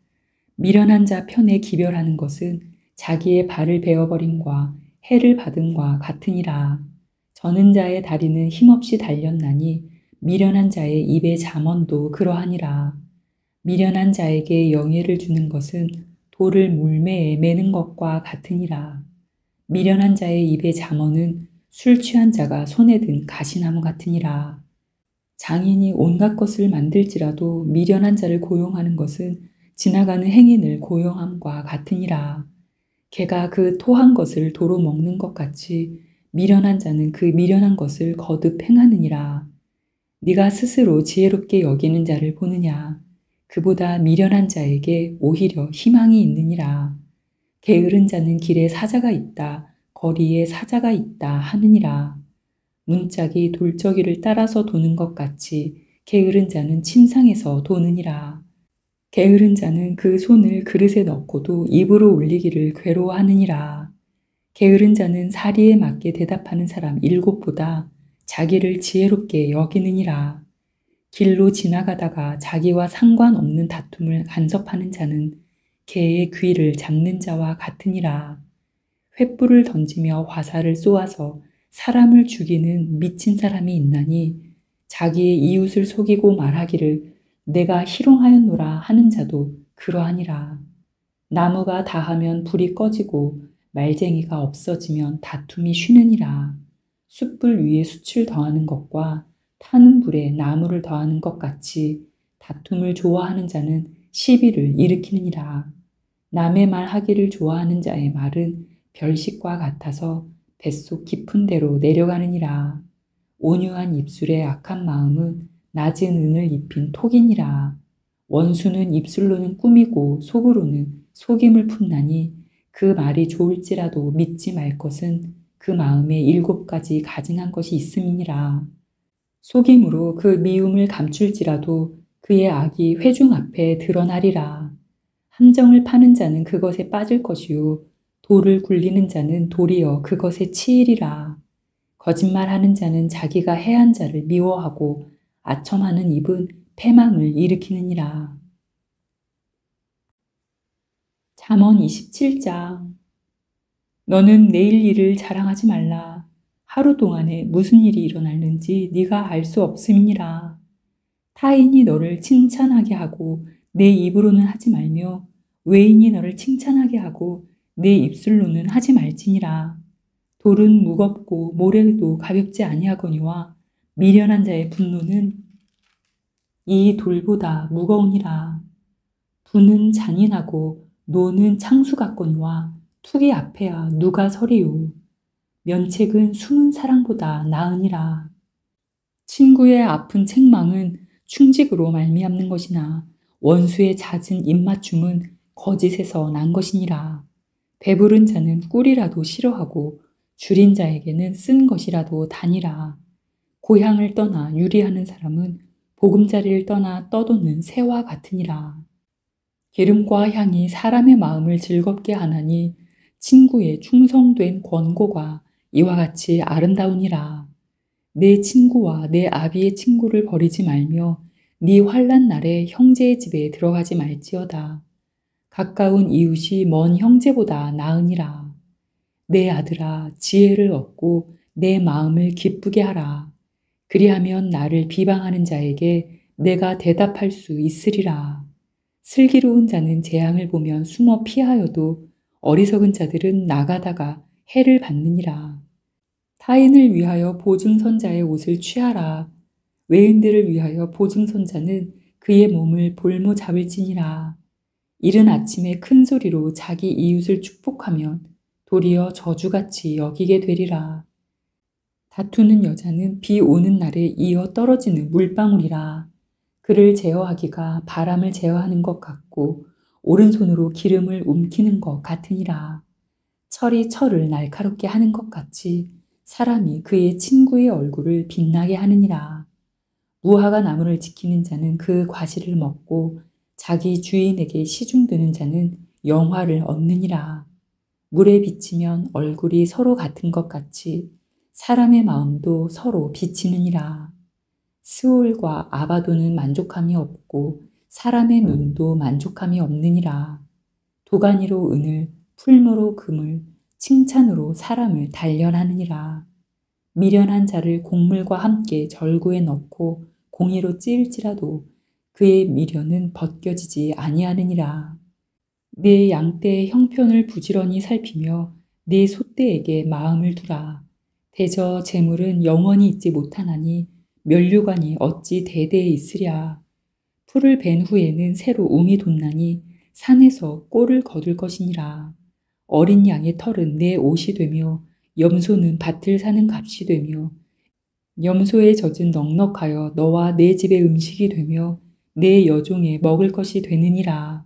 미련한 자 편에 기별하는 것은 자기의 발을 베어버림과 해를 받음과 같으니라. 저는 자의 다리는 힘없이 달렸나니 미련한 자의 입의 잠언도 그러하니라. 미련한 자에게 영예를 주는 것은 돌을 물매에 매는 것과 같으니라. 미련한 자의 입의 잠언은 술 취한 자가 손에 든 가시나무 같으니라. 장인이 온갖 것을 만들지라도 미련한 자를 고용하는 것은 지나가는 행인을 고용함과 같으니라. 개가 그 토한 것을 도로 먹는 것 같이 미련한 자는 그 미련한 것을 거듭 행하느니라. 네가 스스로 지혜롭게 여기는 자를 보느냐. 그보다 미련한 자에게 오히려 희망이 있느니라. 게으른 자는 길에 사자가 있다. 거리에 사자가 있다 하느니라. 문짝이 돌저기를 따라서 도는 것 같이 게으른 자는 침상에서 도느니라. 게으른 자는 그 손을 그릇에 넣고도 입으로 올리기를 괴로워하느니라. 게으른 자는 사리에 맞게 대답하는 사람 7보다 자기를 지혜롭게 여기느니라. 길로 지나가다가 자기와 상관없는 다툼을 간섭하는 자는 개의 귀를 잡는 자와 같으니라. 횃불을 던지며 화살을 쏘아서 사람을 죽이는 미친 사람이 있나니 자기의 이웃을 속이고 말하기를 내가 희롱하였노라 하는 자도 그러하니라. 나무가 다하면 불이 꺼지고 말쟁이가 없어지면 다툼이 쉬느니라. 숯불 위에 숯을 더하는 것과 타는 불에 나무를 더하는 것 같이 다툼을 좋아하는 자는 시비를 일으키느니라. 남의 말 하기를 좋아하는 자의 말은 별식과 같아서 뱃속 깊은 데로 내려가느니라. 온유한 입술의 악한 마음은 낮은 은을 입힌 톡이니라. 원수는 입술로는 꾸미고 속으로는 속임을 품나니 그 말이 좋을지라도 믿지 말 것은 그 마음에 7가지 가증한 것이 있음이니라. 속임으로 그 미움을 감출지라도 그의 악이 회중 앞에 드러나리라. 함정을 파는 자는 그것에 빠질 것이요 돌을 굴리는 자는 도리어 그것에 치이리라. 거짓말하는 자는 자기가 해한 자를 미워하고 아첨하는 입은 패망을 일으키느니라. 잠언 27장. 너는 내일 일을 자랑하지 말라. 하루 동안에 무슨 일이 일어났는지 네가 알 수 없음이니라. 타인이 너를 칭찬하게 하고 내 입으로는 하지 말며 외인이 너를 칭찬하게 하고 내 입술로는 하지 말지니라. 돌은 무겁고 모래도 가볍지 아니하거니와 미련한 자의 분노는 이 돌보다 무거우니라. 부는 잔인하고 노는 창수 같거니와 투기 앞에야 누가 서리요. 면책은 숨은 사랑보다 나으니라. 친구의 아픈 책망은 충직으로 말미암는 것이나 원수의 잦은 입맞춤은 거짓에서 난 것이니라. 배부른 자는 꿀이라도 싫어하고 줄인 자에게는 쓴 것이라도 다니라. 고향을 떠나 유리하는 사람은 보금자리를 떠나 떠도는 새와 같으니라. 기름과 향이 사람의 마음을 즐겁게 하나니 친구의 충성된 권고가 이와 같이 아름다우니라. 내 친구와 내 아비의 친구를 버리지 말며 네 환난 날에 형제의 집에 들어가지 말지어다. 가까운 이웃이 먼 형제보다 나으니라. 내 아들아, 지혜를 얻고 내 마음을 기쁘게 하라. 그리하면 나를 비방하는 자에게 내가 대답할 수 있으리라. 슬기로운 자는 재앙을 보면 숨어 피하여도 어리석은 자들은 나가다가 해를 받느니라. 타인을 위하여 보증선자의 옷을 취하라. 외인들을 위하여 보증선자는 그의 몸을 볼모 잡을지니라. 이른 아침에 큰 소리로 자기 이웃을 축복하면 도리어 저주같이 여기게 되리라. 다투는 여자는 비 오는 날에 이어 떨어지는 물방울이라. 그를 제어하기가 바람을 제어하는 것 같고 오른손으로 기름을 움키는 것 같으니라. 철이 철을 날카롭게 하는 것 같이 사람이 그의 친구의 얼굴을 빛나게 하느니라. 무화과 나무를 지키는 자는 그 과실을 먹고 자기 주인에게 시중드는 자는 영화를 얻느니라. 물에 비치면 얼굴이 서로 같은 것 같이 사람의 마음도 서로 비치느니라. 스올과 아바도는 만족함이 없고 사람의 눈도 만족함이 없느니라. 도가니로 은을, 풀무로 금을, 칭찬으로 사람을 단련하느니라. 미련한 자를 곡물과 함께 절구에 넣고 공의로 찌을지라도 그의 미련은 벗겨지지 아니하느니라. 네 양떼의 형편을 부지런히 살피며 네 소떼에게 마음을 두라. 대저 재물은 영원히 있지 못하나니 면류관이 어찌 대대에 있으랴. 풀을 벤 후에는 새로 움이 돋나니 산에서 꼴을 거둘 것이니라. 어린 양의 털은 내 옷이 되며 염소는 밭을 사는 값이 되며 염소의 젖은 넉넉하여 너와 내 집의 음식이 되며 내 여종의 먹을 것이 되느니라.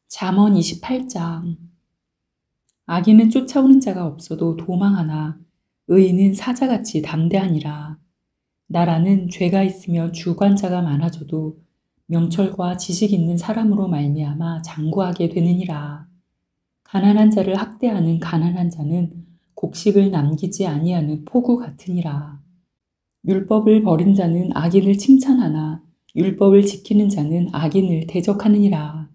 잠언 28장. 악인은 쫓아오는 자가 없어도 도망하나 의인은 사자같이 담대하니라. 나라는 죄가 있으며 주관자가 많아져도 명철과 지식 있는 사람으로 말미암아 장구하게 되느니라. 가난한 자를 학대하는 가난한 자는 곡식을 남기지 아니하는 포구 같으니라. 율법을 버린 자는 악인을 칭찬하나 율법을 지키는 자는 악인을 대적하느니라.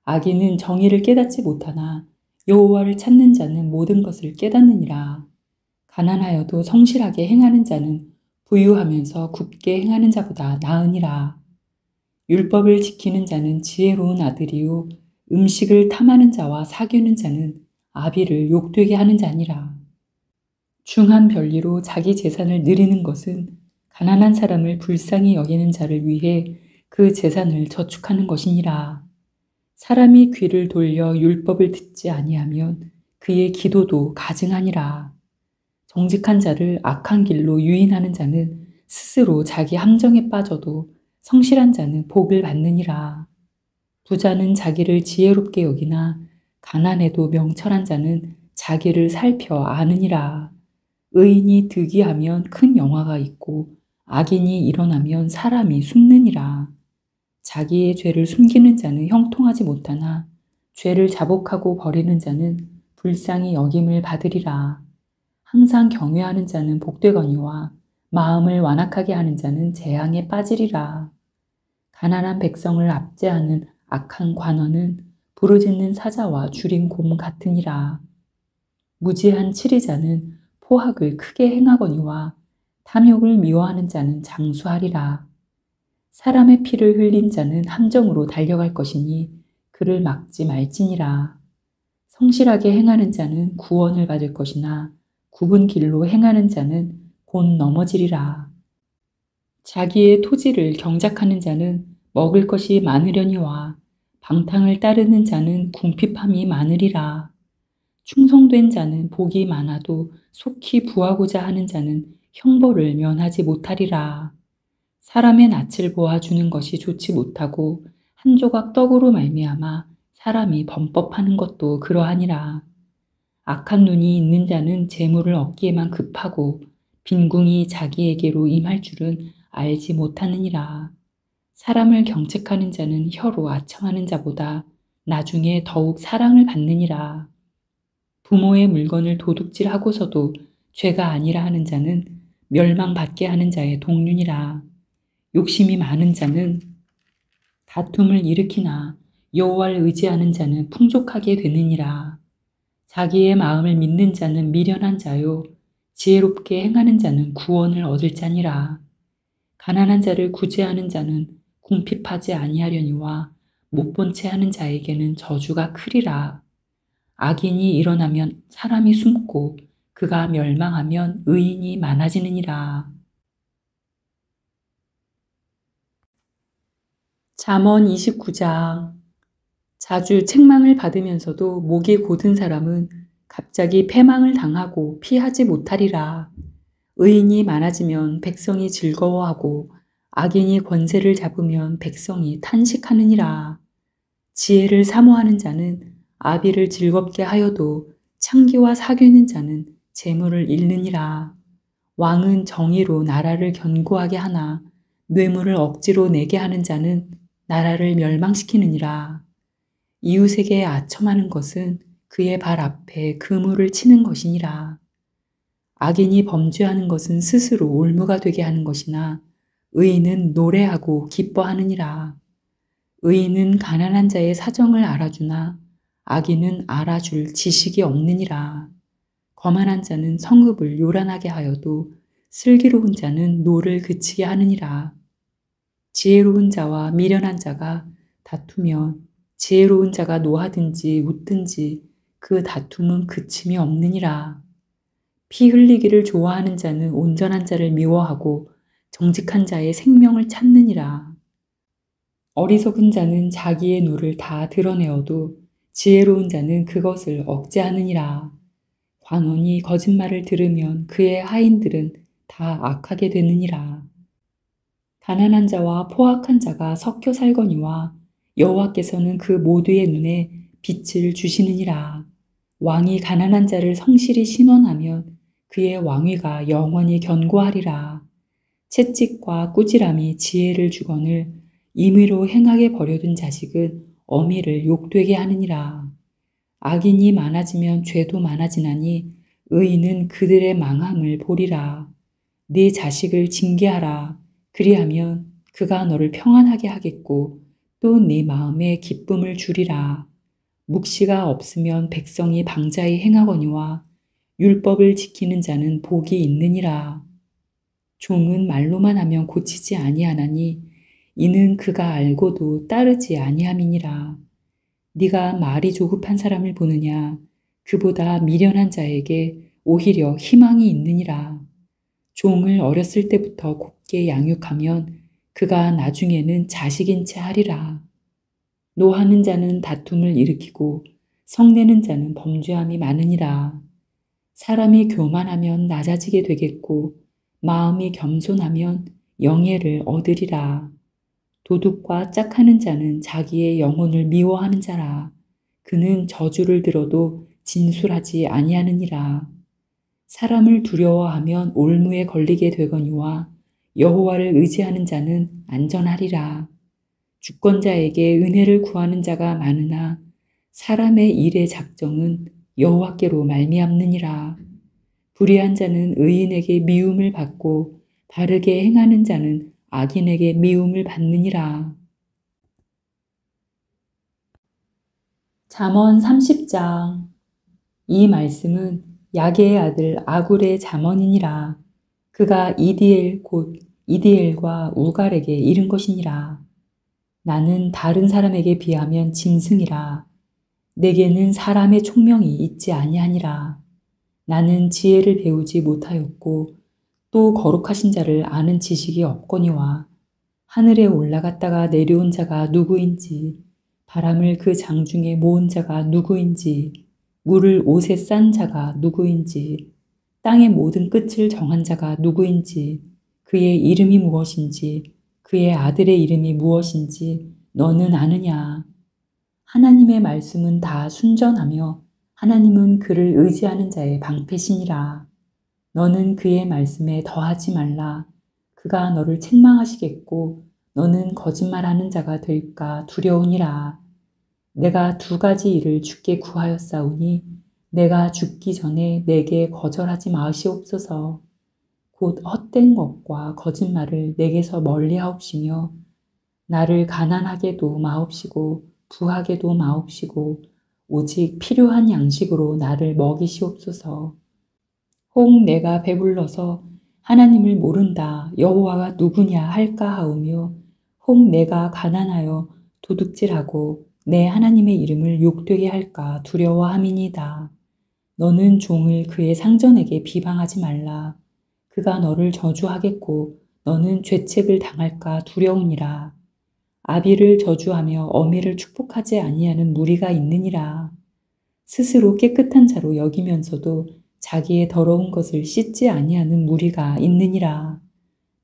악인은 정의를 깨닫지 못하나 여호와를 찾는 자는 모든 것을 깨닫느니라. 가난하여도 성실하게 행하는 자는 부유하면서 굽게 행하는 자보다 나으니라. 율법을 지키는 자는 지혜로운 아들이요 음식을 탐하는 자와 사귀는 자는 아비를 욕되게 하는 자니라. 중한 별리로 자기 재산을 늘리는 것은 가난한 사람을 불쌍히 여기는 자를 위해 그 재산을 저축하는 것이니라. 사람이 귀를 돌려 율법을 듣지 아니하면 그의 기도도 가증하니라. 정직한 자를 악한 길로 유인하는 자는 스스로 자기 함정에 빠져도 성실한 자는 복을 받느니라. 부자는 자기를 지혜롭게 여기나 가난해도 명철한 자는 자기를 살펴 아느니라. 의인이 득이하면 큰 영화가 있고 악인이 일어나면 사람이 숨느니라. 자기의 죄를 숨기는 자는 형통하지 못하나 죄를 자복하고 버리는 자는 불쌍히 여김을 받으리라. 항상 경외하는 자는 복되거니와 마음을 완악하게 하는 자는 재앙에 빠지리라. 가난한 백성을 압제하는 악한 관원은 부르짖는 사자와 줄인 곰 같으니라. 무지한 치리자는 포학을 크게 행하거니와 탐욕을 미워하는 자는 장수하리라. 사람의 피를 흘린 자는 함정으로 달려갈 것이니 그를 막지 말지니라. 성실하게 행하는 자는 구원을 받을 것이나 굽은 길로 행하는 자는 곧 넘어지리라. 자기의 토지를 경작하는 자는 먹을 것이 많으려니와 방탕을 따르는 자는 궁핍함이 많으리라. 충성된 자는 복이 많아도 속히 부하고자 하는 자는 형벌을 면하지 못하리라. 사람의 낯을 보아주는 것이 좋지 못하고 한 조각 떡으로 말미암아 사람이 범법하는 것도 그러하니라. 악한 눈이 있는 자는 재물을 얻기에만 급하고 빈궁이 자기에게로 임할 줄은 알지 못하느니라. 사람을 경책하는 자는 혀로 아첨하는 자보다 나중에 더욱 사랑을 받느니라. 부모의 물건을 도둑질하고서도 죄가 아니라 하는 자는 멸망받게 하는 자의 동륜이라. 욕심이 많은 자는 다툼을 일으키나 여호와를 의지하는 자는 풍족하게 되느니라. 자기의 마음을 믿는 자는 미련한 자요 지혜롭게 행하는 자는 구원을 얻을 자니라. 가난한 자를 구제하는 자는 궁핍하지 아니하려니와 못 본 채 하는 자에게는 저주가 크리라. 악인이 일어나면 사람이 숨고 그가 멸망하면 의인이 많아지느니라. 잠언 29장. 자주 책망을 받으면서도 목이 곧은 사람은 갑자기 패망을 당하고 피하지 못하리라. 의인이 많아지면 백성이 즐거워하고 악인이 권세를 잡으면 백성이 탄식하느니라. 지혜를 사모하는 자는 아비를 즐겁게 하여도 창기와 사귀는 자는 재물을 잃느니라. 왕은 정의로 나라를 견고하게 하나 뇌물을 억지로 내게 하는 자는 나라를 멸망시키느니라. 이웃에게 아첨하는 것은 그의 발 앞에 그물을 치는 것이니라. 악인이 범죄하는 것은 스스로 올무가 되게 하는 것이나 의인은 노래하고 기뻐하느니라. 의인은 가난한 자의 사정을 알아주나 악인은 알아줄 지식이 없느니라. 거만한 자는 성읍을 요란하게 하여도 슬기로운 자는 노를 그치게 하느니라. 지혜로운 자와 미련한 자가 다투면 지혜로운 자가 노하든지 웃든지 그 다툼은 그침이 없느니라. 피 흘리기를 좋아하는 자는 온전한 자를 미워하고 정직한 자의 생명을 찾느니라. 어리석은 자는 자기의 노를 다 드러내어도 지혜로운 자는 그것을 억제하느니라. 관원이 거짓말을 들으면 그의 하인들은 다 악하게 되느니라. 가난한 자와 포악한 자가 섞여 살거니와 여호와께서는 그 모두의 눈에 빛을 주시느니라. 왕이 가난한 자를 성실히 신원하면 그의 왕위가 영원히 견고하리라. 채찍과 꾸지람이 지혜를 주거늘 임의로 행하게 버려둔 자식은 어미를 욕되게 하느니라. 악인이 많아지면 죄도 많아지나니 의인은 그들의 망함을 보리라. 네 자식을 징계하라. 그리하면 그가 너를 평안하게 하겠고 또 네 마음에 기쁨을 주리라. 묵시가 없으면 백성이 방자히 행하거니와 율법을 지키는 자는 복이 있느니라. 종은 말로만 하면 고치지 아니하나니 이는 그가 알고도 따르지 아니함이니라. 네가 말이 조급한 사람을 보느냐? 그보다 미련한 자에게 오히려 희망이 있느니라. 종을 어렸을 때부터 곱게 양육하면 그가 나중에는 자식인 채 하리라. 노하는 자는 다툼을 일으키고 성내는 자는 범죄함이 많으니라. 사람이 교만하면 낮아지게 되겠고 마음이 겸손하면 영예를 얻으리라. 도둑과 짝하는 자는 자기의 영혼을 미워하는 자라. 그는 저주를 들어도 진술하지 아니하느니라. 사람을 두려워하면 올무에 걸리게 되거니와 여호와를 의지하는 자는 안전하리라. 주권자에게 은혜를 구하는 자가 많으나 사람의 일의 작정은 여호와께로 말미암느니라. 불의한 자는 의인에게 미움을 받고 바르게 행하는 자는 악인에게 미움을 받느니라. 잠언 30장. 이 말씀은 야게의 아들 아굴의 잠언이니라. 그가 이디엘 곧 이디엘과 우갈에게 이른 것이니라. 나는 다른 사람에게 비하면 짐승이라. 내게는 사람의 총명이 있지 아니하니라. 나는 지혜를 배우지 못하였고 또 거룩하신 자를 아는 지식이 없거니와 하늘에 올라갔다가 내려온 자가 누구인지 바람을 그 장중에 모은 자가 누구인지 물을 옷에 싼 자가 누구인지 땅의 모든 끝을 정한 자가 누구인지 그의 이름이 무엇인지 그의 아들의 이름이 무엇인지 너는 아느냐? 하나님의 말씀은 다 순전하며 하나님은 그를 의지하는 자의 방패시니라. 너는 그의 말씀에 더하지 말라. 그가 너를 책망하시겠고 너는 거짓말하는 자가 될까 두려우니라. 내가 두 가지 일을 주께 구하였사오니 내가 죽기 전에 내게 거절하지 마시옵소서. 곧 헛된 것과 거짓말을 내게서 멀리하옵시며 나를 가난하게도 마옵시고 부하게도 마옵시고 오직 필요한 양식으로 나를 먹이시옵소서. 혹 내가 배불러서 하나님을 모른다 여호와가 누구냐 할까 하오며 혹 내가 가난하여 도둑질하고 내 하나님의 이름을 욕되게 할까 두려워함이니이다. 너는 종을 그의 상전에게 비방하지 말라. 그가 너를 저주하겠고 너는 죄책을 당할까 두려우니라. 아비를 저주하며 어미를 축복하지 아니하는 무리가 있느니라. 스스로 깨끗한 자로 여기면서도 자기의 더러운 것을 씻지 아니하는 무리가 있느니라.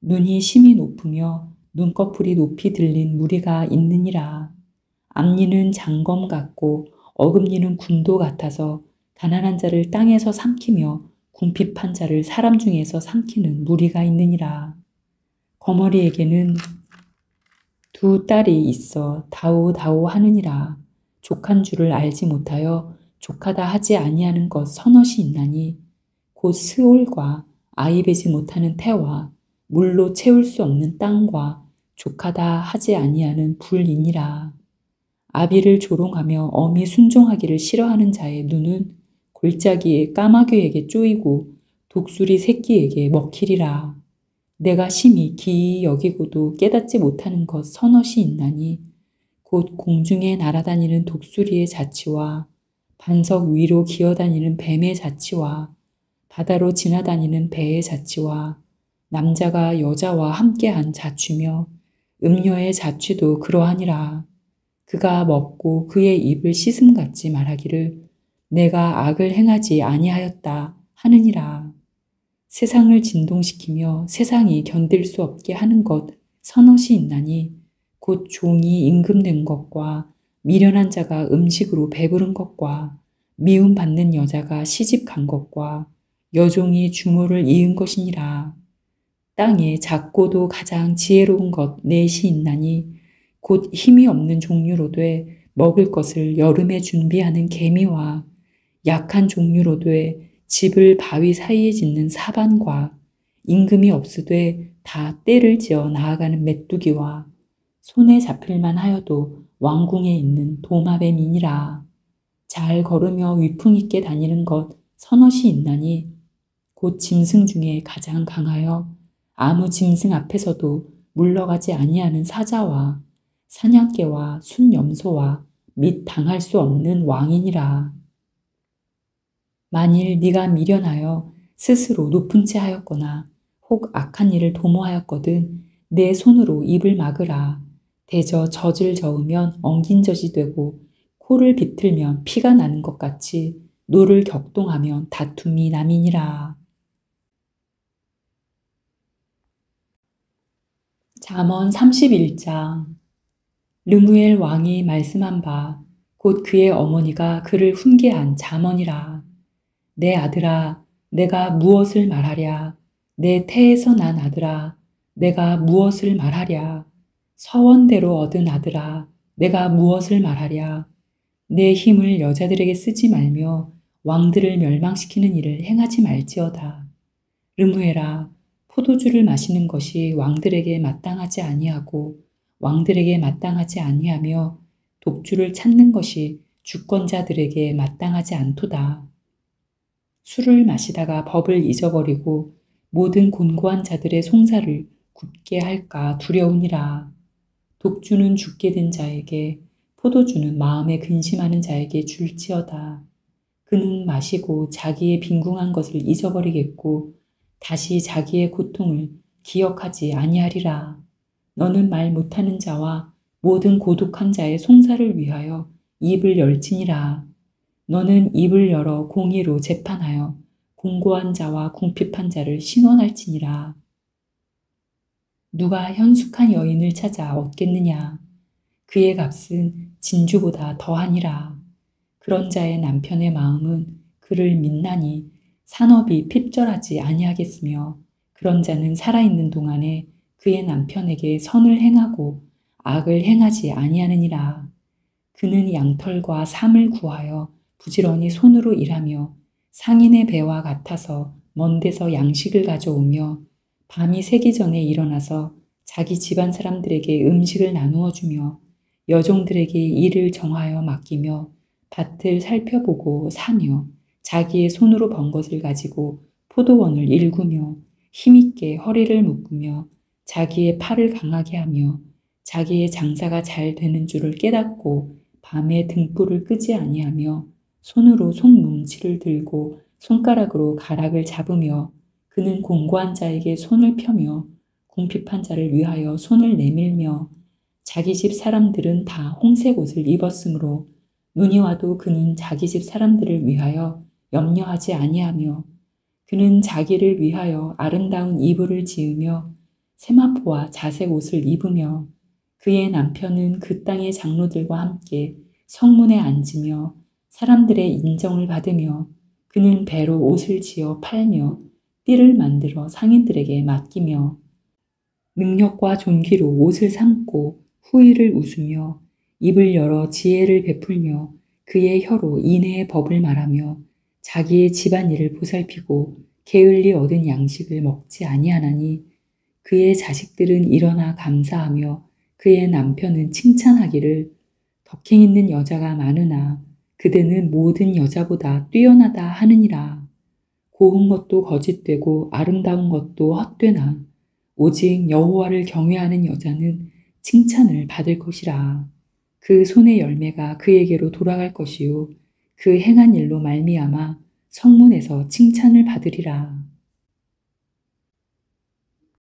눈이 심히 높으며 눈꺼풀이 높이 들린 무리가 있느니라. 앞니는 장검 같고 어금니는 군도 같아서 가난한 자를 땅에서 삼키며 궁핍한 자를 사람 중에서 삼키는 무리가 있느니라. 거머리에게는 두 딸이 있어 다오다오 하느니라. 족한 줄을 알지 못하여 족하다 하지 아니하는 것 서넛이 있나니 곧 스올과 아이 베지 못하는 태와 물로 채울 수 없는 땅과 족하다 하지 아니하는 불이니라. 아비를 조롱하며 어미 순종하기를 싫어하는 자의 눈은 골짜기에 까마귀에게 쪼이고 독수리 새끼에게 먹히리라. 내가 심히 기이 여기고도 깨닫지 못하는 것 서넛이 있나니 곧 공중에 날아다니는 독수리의 자치와 반석 위로 기어다니는 뱀의 자치와 바다로 지나다니는 배의 자치와 남자가 여자와 함께한 자취며 음녀의 자취도 그러하니라. 그가 먹고 그의 입을 씻음같이 말하기를 내가 악을 행하지 아니하였다 하느니라. 세상을 진동시키며 세상이 견딜 수 없게 하는 것 서넛이 있나니 곧 종이 임금된 것과 미련한 자가 음식으로 배부른 것과 미움받는 여자가 시집간 것과 여종이 주모를 이은 것이니라. 땅에 작고도 가장 지혜로운 것 넷이 있나니 곧 힘이 없는 종류로 돼 먹을 것을 여름에 준비하는 개미와 약한 종류로 돼 집을 바위 사이에 짓는 사반과 임금이 없으되 다 때를 지어 나아가는 메뚜기와 손에 잡힐만 하여도 왕궁에 있는 도마뱀이니라. 잘 걸으며 위풍 있게 다니는 것 서넛이 있나니 곧 짐승 중에 가장 강하여 아무 짐승 앞에서도 물러가지 아니하는 사자와 사냥개와 순염소와 및 당할 수 없는 왕이니라. 만일 네가 미련하여 스스로 높은 채 하였거나 혹 악한 일을 도모하였거든 내 손으로 입을 막으라. 대저 젖을 저으면 엉긴 젖이 되고 코를 비틀면 피가 나는 것 같이 노를 격동하면 다툼이 남이니라. 잠언 31장. 르무엘 왕이 말씀한 바 곧 그의 어머니가 그를 훈계한 잠언이라. 내 아들아 내가 무엇을 말하랴. 내 태에서 난 아들아 내가 무엇을 말하랴. 서원대로 얻은 아들아 내가 무엇을 말하랴. 내 힘을 여자들에게 쓰지 말며 왕들을 멸망시키는 일을 행하지 말지어다. 르무엘아 포도주를 마시는 것이 왕들에게 마땅하지 아니하고 왕들에게 마땅하지 아니하며 독주를 찾는 것이 주권자들에게 마땅하지 않도다. 술을 마시다가 법을 잊어버리고 모든 곤고한 자들의 송사를 굽게 할까 두려우니라. 독주는 죽게 된 자에게 포도주는 마음에 근심하는 자에게 줄지어다. 그는 마시고 자기의 빈궁한 것을 잊어버리겠고 다시 자기의 고통을 기억하지 아니하리라. 너는 말 못하는 자와 모든 고독한 자의 송사를 위하여 입을 열지니라. 너는 입을 열어 공의로 재판하여 공고한 자와 궁핍한 자를 신원할지니라. 누가 현숙한 여인을 찾아 얻겠느냐. 그의 값은 진주보다 더하니라. 그런 자의 남편의 마음은 그를 믿나니 산업이 핍절하지 아니하겠으며 그런 자는 살아있는 동안에 그의 남편에게 선을 행하고 악을 행하지 아니하느니라. 그는 양털과 삼을 구하여 부지런히 손으로 일하며 상인의 배와 같아서 먼 데서 양식을 가져오며 밤이 새기 전에 일어나서 자기 집안 사람들에게 음식을 나누어 주며 여종들에게 일을 정하여 맡기며 밭을 살펴보고 사며 자기의 손으로 번 것을 가지고 포도원을 일구며 힘있게 허리를 묶으며 자기의 팔을 강하게 하며 자기의 장사가 잘 되는 줄을 깨닫고 밤에 등불을 끄지 아니하며 손으로 손뭉치를 들고 손가락으로 가락을 잡으며 그는 공고한 자에게 손을 펴며 궁핍한 자를 위하여 손을 내밀며 자기 집 사람들은 다 홍색 옷을 입었으므로 눈이 와도 그는 자기 집 사람들을 위하여 염려하지 아니하며 그는 자기를 위하여 아름다운 이불을 지으며 세마포와 자색 옷을 입으며 그의 남편은 그 땅의 장로들과 함께 성문에 앉으며 사람들의 인정을 받으며 그는 배로 옷을 지어 팔며 띠를 만들어 상인들에게 맡기며 능력과 존귀로 옷을 삼고 후의를 웃으며 입을 열어 지혜를 베풀며 그의 혀로 인애의 법을 말하며 자기의 집안일을 보살피고 게을리 얻은 양식을 먹지 아니하나니 그의 자식들은 일어나 감사하며 그의 남편은 칭찬하기를 덕행 있는 여자가 많으나 그대는 모든 여자보다 뛰어나다 하느니라. 고운 것도 거짓되고 아름다운 것도 헛되나 오직 여호와를 경외하는 여자는 칭찬을 받을 것이라. 그 손의 열매가 그에게로 돌아갈 것이요 그 행한 일로 말미암아 성문에서 칭찬을 받으리라.